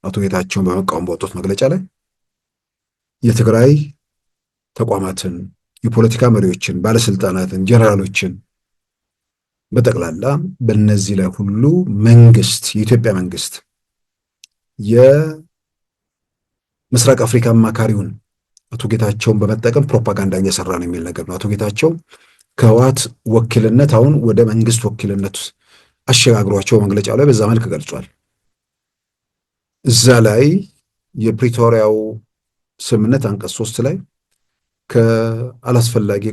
[SPEAKER 2] አቶ ጌታቸውን በመቃወም በወጡት መግለጫ ላይ የትግራይ ተቋማትን፣ የፖለቲካ መሪዎችን፣ ባለስልጣናትን፣ ጀነራሎችን በጠቅላላ በእነዚህ ላይ ሁሉ መንግስት የኢትዮጵያ መንግስት የምስራቅ አፍሪካ አማካሪውን አቶ ጌታቸውን በመጠቀም ፕሮፓጋንዳ እየሰራ ነው የሚል ነገር ነው። አቶ ጌታቸው ከህወሓት ወኪልነት አሁን ወደ መንግስት ወኪልነት አሸጋግሯቸው መግለጫው ላይ በዛ መልክ ገልጿል። እዛ ላይ የፕሪቶሪያው ስምምነት አንቀጽ 3 ላይ ከአላስፈላጊ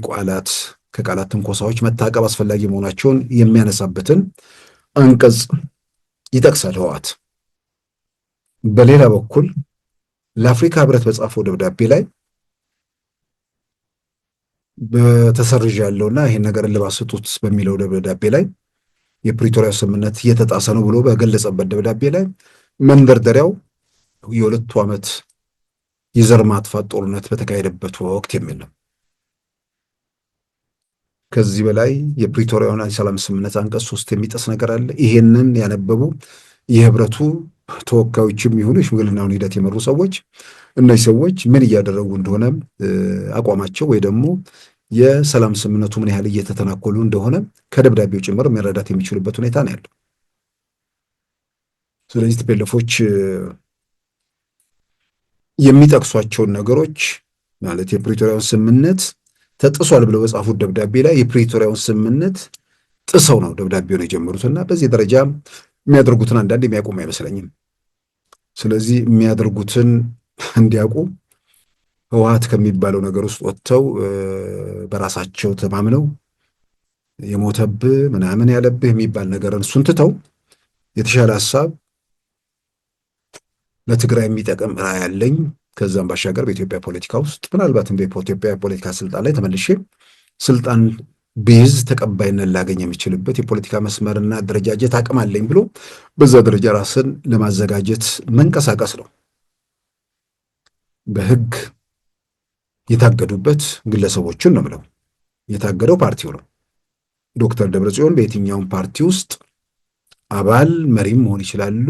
[SPEAKER 2] ከቃላት ትንኮሳዎች መታቀብ አስፈላጊ መሆናቸውን የሚያነሳበትን አንቀጽ ይጠቅሳል ህወሓት። በሌላ በኩል ለአፍሪካ ህብረት በጻፈው ደብዳቤ ላይ በተሰርዥ ያለውና ይሄን ነገር እልባት ስጡት በሚለው ደብዳቤ ላይ የፕሪቶሪያ ስምምነት እየተጣሰ ነው ብሎ በገለጸበት ደብዳቤ ላይ መንደርደሪያው የ2 ዓመት የዘር ማጥፋት ጦርነት በተካሄደበት ወቅት የሚል ነው። ከዚህ በላይ የፕሪቶሪያውን የሰላም ስምምነት አንቀጽ 3 የሚጠስ ነገር አለ? ይሄንን ያነበቡ የህብረቱ ተወካዮችም ይሁኑ የሽምግልናውን ሂደት የመሩ ሰዎች እነዚህ ሰዎች ምን እያደረጉ እንደሆነ አቋማቸው ወይ ደግሞ የሰላም ስምምነቱ ምን ያህል እየተተናኮሉ እንደሆነ ከደብዳቤው ጭምር መረዳት የሚችሉበት ሁኔታ ነው ያለው። ስለዚህ ቲፒኤልኤፎች የሚጠቅሷቸውን ነገሮች ማለት የፕሪቶሪያውን ስምምነት ተጥሷል ብለው በጻፉት ደብዳቤ ላይ የፕሪቶሪያውን ስምምነት ጥሰው ነው ደብዳቤውን የጀመሩትና በዚህ ደረጃ የሚያደርጉትን አንዳንድ የሚያውቁም አይመስለኝም። ስለዚህ የሚያደርጉትን እንዲያውቁ ህወሓት ከሚባለው ነገር ውስጥ ወጥተው በራሳቸው ተማምነው የሞተብህ ምናምን ያለብህ የሚባል ነገርን እሱን ትተው የተሻለ ሀሳብ ለትግራይ የሚጠቅም ራዕይ ያለኝ ከዛም ባሻገር በኢትዮጵያ ፖለቲካ ውስጥ ምናልባትም በኢትዮጵያ ፖለቲካ ስልጣን ላይ ተመልሼ ስልጣን ቢይዝ ተቀባይነት ላገኝ የሚችልበት የፖለቲካ መስመርና አደረጃጀት አቅም አለኝ ብሎ በዛ ደረጃ ራስን ለማዘጋጀት መንቀሳቀስ ነው። በህግ የታገዱበት ግለሰቦችን ነው ብለው የታገደው ፓርቲው ነው። ዶክተር ደብረጽዮን በየትኛውም ፓርቲ ውስጥ አባል መሪም መሆን ይችላሉ።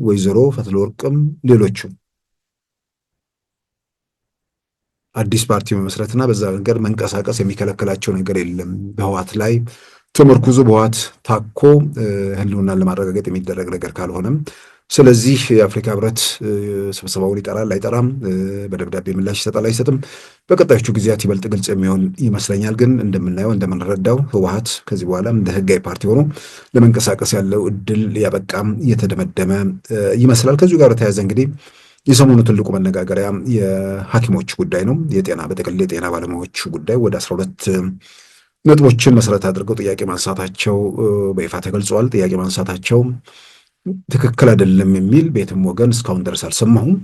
[SPEAKER 2] ወይዘሮ ፈትለወርቅም ሌሎቹም አዲስ ፓርቲ መመስረትና በዛ መንገድ መንቀሳቀስ የሚከለክላቸው ነገር የለም። በህወሓት ላይ ተመርኩዞ በህወሓት ታኮ ህልውናን ለማረጋገጥ የሚደረግ ነገር ካልሆነም ስለዚህ የአፍሪካ ህብረት ስብሰባውን ይጠራል አይጠራም፣ በደብዳቤ ምላሽ ይሰጣል አይሰጥም፣ በቀጣዮቹ ጊዜያት ይበልጥ ግልጽ የሚሆን ይመስለኛል። ግን እንደምናየው እንደምንረዳው ህወሓት ከዚህ በኋላ እንደ ህጋዊ ፓርቲ ሆኖ ለመንቀሳቀስ ያለው እድል ያበቃም እየተደመደመ ይመስላል። ከዚሁ ጋር በተያያዘ እንግዲህ የሰሞኑ ትልቁ መነጋገሪያ የሐኪሞች ጉዳይ ነው። በጥቅል የጤና ባለሙያዎች ጉዳይ ወደ 12 ነጥቦችን መሰረት አድርገው ጥያቄ ማንሳታቸው በይፋ ተገልጿል። ጥያቄ ማንሳታቸው ትክክል አይደለም የሚል ቤትም ወገን እስካሁን ድረስ አልሰማሁም።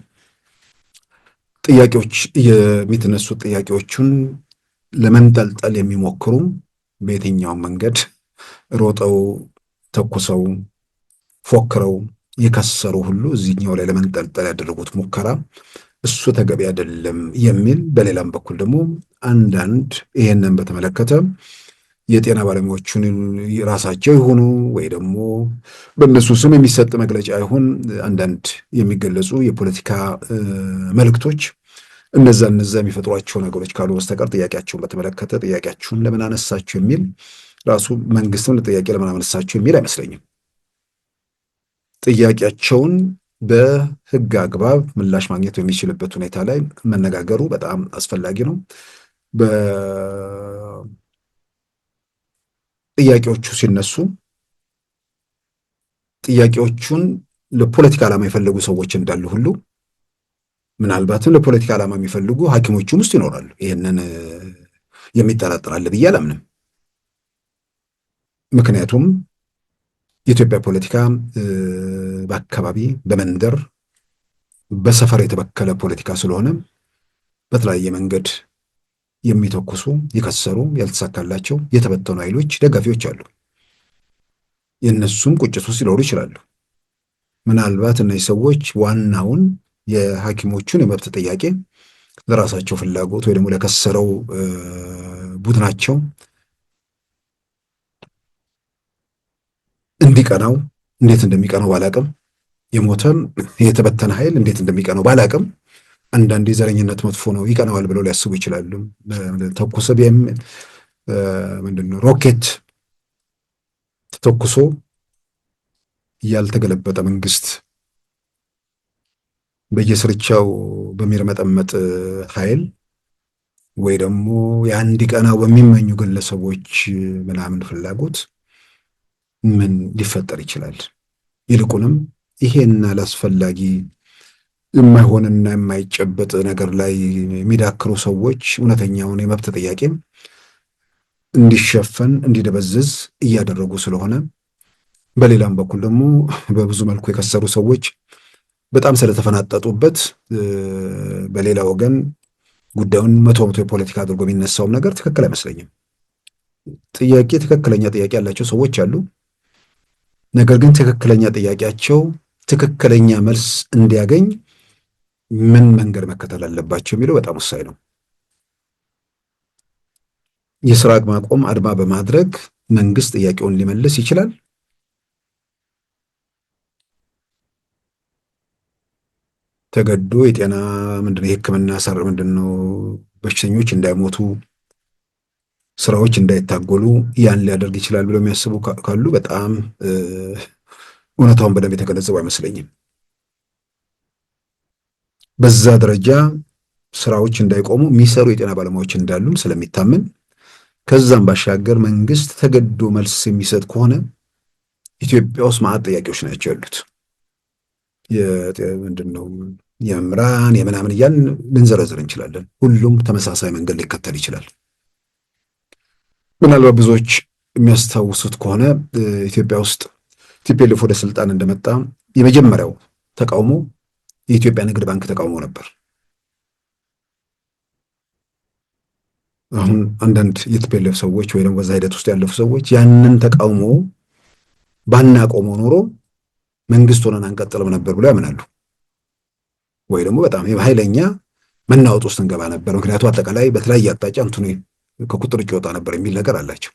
[SPEAKER 2] ጥያቄዎች የሚተነሱ ጥያቄዎቹን ለመንጠልጠል የሚሞክሩ በየትኛውም መንገድ ሮጠው ተኩሰው ፎክረው የከሰሩ ሁሉ እዚህኛው ላይ ለመንጠልጠል ያደረጉት ሙከራ እሱ ተገቢ አይደለም የሚል፣ በሌላም በኩል ደግሞ አንዳንድ ይሄንን በተመለከተ የጤና ባለሙያዎቹን ራሳቸው ይሆኑ ወይ ደግሞ በእነሱ ስም የሚሰጥ መግለጫ ይሁን አንዳንድ የሚገለጹ የፖለቲካ መልእክቶች እነዛ የሚፈጥሯቸው ነገሮች ካሉ በስተቀር ጥያቄያቸውን በተመለከተ ጥያቄያችሁን ለምን አነሳችሁ የሚል ራሱ መንግስትም ለጥያቄ ለምን አነሳችሁ የሚል አይመስለኝም። ጥያቄያቸውን በህግ አግባብ ምላሽ ማግኘት በሚችልበት ሁኔታ ላይ መነጋገሩ በጣም አስፈላጊ ነው። ጥያቄዎቹ ሲነሱ ጥያቄዎቹን ለፖለቲካ ዓላማ የፈለጉ ሰዎች እንዳሉ ሁሉ ምናልባትም ለፖለቲካ ዓላማ የሚፈልጉ ሐኪሞቹም ውስጥ ይኖራሉ። ይህንን የሚጠራጠራል ብዬ አላምንም። ምክንያቱም የኢትዮጵያ ፖለቲካ በአካባቢ በመንደር በሰፈር የተበከለ ፖለቲካ ስለሆነ በተለያየ መንገድ የሚተኩሱ የከሰሩ ያልተሳካላቸው የተበተኑ ኃይሎች ደጋፊዎች አሉ። የእነሱም ቁጭት ውስጥ ሊኖሩ ይችላሉ። ምናልባት እነዚህ ሰዎች ዋናውን የሐኪሞቹን የመብት ጥያቄ ለራሳቸው ፍላጎት ወይ ደግሞ ለከሰረው ቡድናቸው እንዲቀናው እንዴት እንደሚቀናው ባላቅም፣ የሞተም የተበተነ ኃይል እንዴት እንደሚቀናው ባላቅም፣ አንዳንድ የዘረኝነት መጥፎ ነው ይቀናዋል ብለው ሊያስቡ ይችላሉ። ተኩሶ ምንድነው ሮኬት ተተኩሶ ያልተገለበጠ መንግስት በየስርቻው በሚርመጠመጥ ኃይል ወይ ደግሞ የአንድ ቀናው በሚመኙ ግለሰቦች ምናምን ፍላጎት ምን ሊፈጠር ይችላል? ይልቁንም ይሄን አላስፈላጊ የማይሆንና የማይጨበጥ ነገር ላይ የሚዳክሩ ሰዎች እውነተኛውን የመብት ጥያቄም እንዲሸፈን እንዲደበዝዝ እያደረጉ ስለሆነ፣ በሌላም በኩል ደግሞ በብዙ መልኩ የከሰሩ ሰዎች በጣም ስለተፈናጠጡበት በሌላ ወገን ጉዳዩን መቶ የፖለቲካ አድርጎ የሚነሳውም ነገር ትክክል አይመስለኝም። ትክክለኛ ጥያቄ ያላቸው ሰዎች አሉ። ነገር ግን ትክክለኛ ጥያቄያቸው ትክክለኛ መልስ እንዲያገኝ ምን መንገድ መከተል አለባቸው የሚለው በጣም ወሳኝ ነው። የስራ ማቆም አድማ በማድረግ መንግስት ጥያቄውን ሊመልስ ይችላል። ተገዶ የጤና የሕክምና ሰር በሽተኞች እንዳይሞቱ ስራዎች እንዳይታጎሉ ያን ሊያደርግ ይችላል ብለው የሚያስቡ ካሉ በጣም እውነታውን በደንብ የተገነዘቡ አይመስለኝም። በዛ ደረጃ ስራዎች እንዳይቆሙ የሚሰሩ የጤና ባለሙያዎች እንዳሉም ስለሚታመን፣ ከዛም ባሻገር መንግስት ተገዶ መልስ የሚሰጥ ከሆነ ኢትዮጵያ ውስጥ ማዕት ጥያቄዎች ናቸው ያሉት። የመምህራን የምናምን እያልን ልንዘረዝር እንችላለን። ሁሉም ተመሳሳይ መንገድ ሊከተል ይችላል። ምናልባት ብዙዎች የሚያስታውሱት ከሆነ ኢትዮጵያ ውስጥ ቲፒኤልኤፍ ወደ ስልጣን እንደመጣ የመጀመሪያው ተቃውሞ የኢትዮጵያ ንግድ ባንክ ተቃውሞ ነበር። አሁን አንዳንድ የቲፒኤልኤፍ ሰዎች ወይ ደግሞ በዛ ሂደት ውስጥ ያለፉ ሰዎች ያንን ተቃውሞ ባናቆመው ኖሮ መንግስት ሆነን አንቀጥልም ነበር ብሎ ያምናሉ። ወይ ደግሞ በጣም ኃይለኛ መናወጥ ውስጥ እንገባ ነበር፣ ምክንያቱ አጠቃላይ በተለያየ አቅጣጫ እንትኑ ከቁጥር ውጭ ይወጣ ነበር የሚል ነገር አላቸው።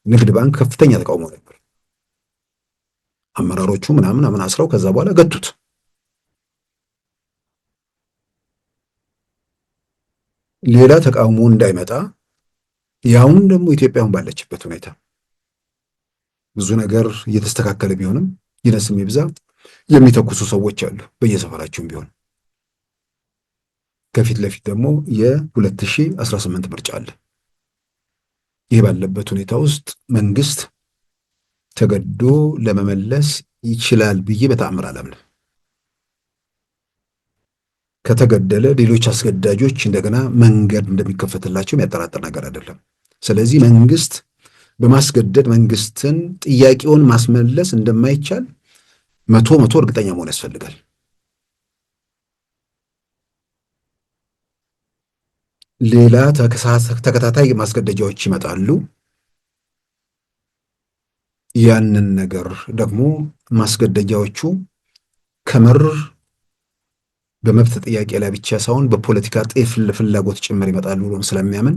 [SPEAKER 2] ንግድ ባንክ ከፍተኛ ተቃውሞ ነበር። አመራሮቹ ምናምን አስረው ከዛ በኋላ ገቱት። ሌላ ተቃውሞ እንዳይመጣ ያውን ደግሞ ኢትዮጵያን ባለችበት ሁኔታ ብዙ ነገር እየተስተካከለ ቢሆንም ይነስም ይብዛ የሚተኩሱ ሰዎች አሉ በየሰፈራቸውም ቢሆን። ከፊት ለፊት ደግሞ የ2018 ምርጫ አለ። ይህ ባለበት ሁኔታ ውስጥ መንግስት ተገዶ ለመመለስ ይችላል ብዬ በተአምር አላምንም። ከተገደለ ሌሎች አስገዳጆች እንደገና መንገድ እንደሚከፈትላቸው የሚያጠራጥር ነገር አይደለም። ስለዚህ መንግስት በማስገደድ መንግስትን ጥያቄውን ማስመለስ እንደማይቻል መቶ እርግጠኛ መሆን ያስፈልጋል። ሌላ ተከታታይ ማስገደጃዎች ይመጣሉ። ያንን ነገር ደግሞ ማስገደጃዎቹ ከምር በመብት ጥያቄ ላይ ብቻ ሳይሆን በፖለቲካ ፍላጎት ጭምር ይመጣሉ ብሎ ስለሚያምን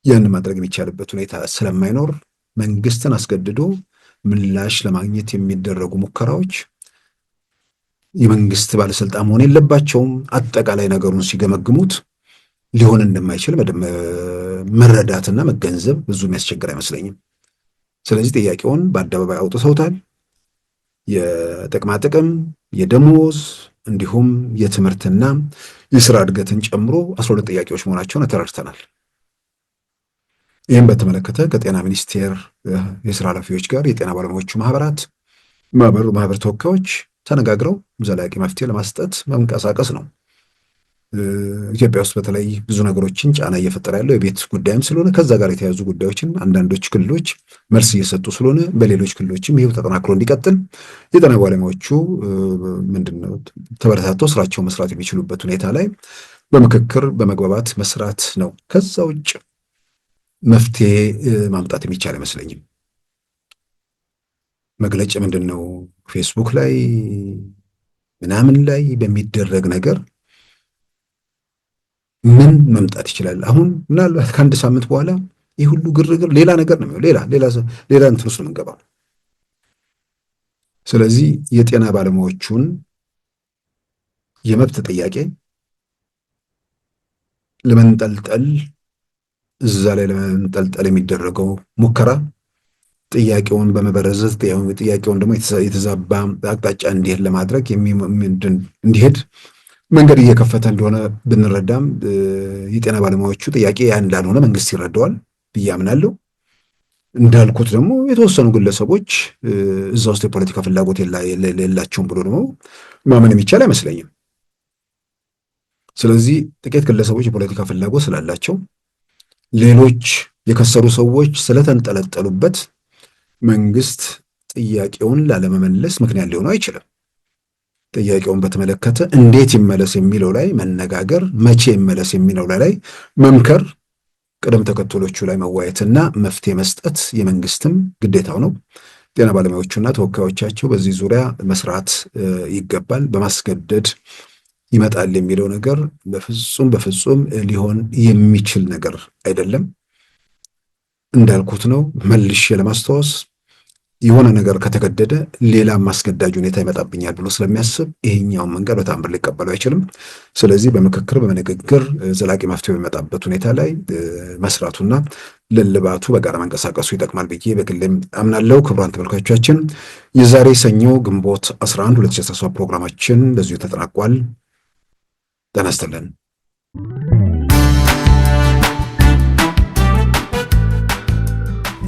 [SPEAKER 2] ያንን ማድረግ የሚቻልበት ሁኔታ ስለማይኖር መንግስትን አስገድዶ ምላሽ ለማግኘት የሚደረጉ ሙከራዎች የመንግስት ባለስልጣን መሆን የለባቸውም። አጠቃላይ ነገሩን ሲገመግሙት ሊሆን እንደማይችል መረዳትና መገንዘብ ብዙ የሚያስቸግር አይመስለኝም። ስለዚህ ጥያቄውን በአደባባይ አውጥተውታል። የጥቅማ ጥቅም፣ የደሞዝ እንዲሁም የትምህርትና የስራ እድገትን ጨምሮ 12 ጥያቄዎች መሆናቸውን ተረድተናል። ይህም በተመለከተ ከጤና ሚኒስቴር የስራ ኃላፊዎች ጋር የጤና ባለሙያዎቹ ማህበር ተወካዮች ተነጋግረው ዘላቂ መፍትሄ ለማስጠት መንቀሳቀስ ነው። ኢትዮጵያ ውስጥ በተለይ ብዙ ነገሮችን ጫና እየፈጠረ ያለው የቤት ጉዳይም ስለሆነ ከዛ ጋር የተያዙ ጉዳዮችን አንዳንዶች ክልሎች መልስ እየሰጡ ስለሆነ በሌሎች ክልሎችም ይሄው ተጠናክሮ እንዲቀጥል የጤና ባለሙያዎቹ ተበረታተው ስራቸው መስራት የሚችሉበት ሁኔታ ላይ በምክክር በመግባባት መስራት ነው። ከዛ ውጭ መፍትሄ ማምጣት የሚቻል አይመስለኝም። መግለጫ ፌስቡክ ላይ ምናምን ላይ በሚደረግ ነገር ምን መምጣት ይችላል? አሁን ምናልባት ከአንድ ሳምንት በኋላ ይህ ሁሉ ግርግር ሌላ ነገር ነው፣ ሌላ እንትን ውስጥ ነው የምንገባው። ስለዚህ የጤና ባለሙያዎቹን የመብት ጥያቄ ለመንጠልጠል እዛ ላይ ለመንጠልጠል የሚደረገው ሙከራ ጥያቄውን በመበረዘት ጥያቄውን ደግሞ የተዛባ አቅጣጫ እንዲሄድ ለማድረግ እንዲሄድ መንገድ እየከፈተ እንደሆነ ብንረዳም የጤና ባለሙያዎቹ ጥያቄ ያን እንዳልሆነ መንግስት ይረዳዋል ብዬ አምናለሁ። እንዳልኩት ደግሞ የተወሰኑ ግለሰቦች እዛ ውስጥ የፖለቲካ ፍላጎት የላቸውም ብሎ ደግሞ ማመን የሚቻል አይመስለኝም። ስለዚህ ጥቂት ግለሰቦች የፖለቲካ ፍላጎት ስላላቸው ሌሎች የከሰሩ ሰዎች ስለተንጠለጠሉበት መንግስት ጥያቄውን ላለመመለስ ምክንያት ሊሆኑ አይችልም። ጥያቄውን በተመለከተ እንዴት ይመለስ የሚለው ላይ መነጋገር፣ መቼ ይመለስ የሚለው ላይ መምከር፣ ቅደም ተከተሎቹ ላይ መዋየትና መፍትሄ መስጠት የመንግስትም ግዴታው ነው። ጤና ባለሙያዎቹና ተወካዮቻቸው በዚህ ዙሪያ መስራት ይገባል። በማስገደድ ይመጣል የሚለው ነገር በፍጹም ሊሆን የሚችል ነገር አይደለም። እንዳልኩት ነው። መልሼ ለማስታወስ የሆነ ነገር ከተገደደ ሌላ ማስገዳጅ ሁኔታ ይመጣብኛል ብሎ ስለሚያስብ ይሄኛውን መንገድ በጣም ሊቀበለው አይችልም። ስለዚህ በምክክር በንግግር ዘላቂ መፍትሄ የሚመጣበት ሁኔታ ላይ መስራቱና ለልባቱ በጋራ መንቀሳቀሱ ይጠቅማል ብዬ በግሌም አምናለሁ። ክቡራን ተመልካቾቻችን የዛሬ ሰኞ ግንቦት 11 2017 ፕሮግራማችን በዚሁ ተጠናቋል። ጤና ይስጥልን።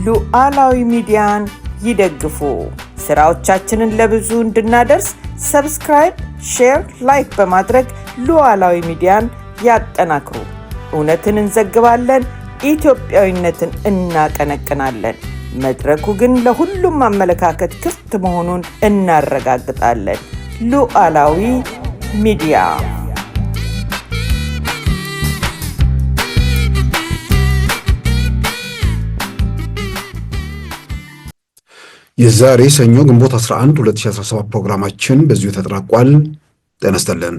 [SPEAKER 4] ሉዓላዊ ሚዲያን ይደግፉ። ስራዎቻችንን ለብዙ እንድናደርስ ሰብስክራይብ፣ ሼር፣ ላይክ በማድረግ ሉዓላዊ ሚዲያን ያጠናክሩ። እውነትን እንዘግባለን፣ ኢትዮጵያዊነትን እናቀነቅናለን። መድረኩ ግን ለሁሉም አመለካከት ክፍት መሆኑን እናረጋግጣለን። ሉዓላዊ ሚዲያ
[SPEAKER 2] የዛሬ ሰኞ ግንቦት 11 2017 ፕሮግራማችን በዚሁ ተጠናቋል። ጤና ይስጥልን።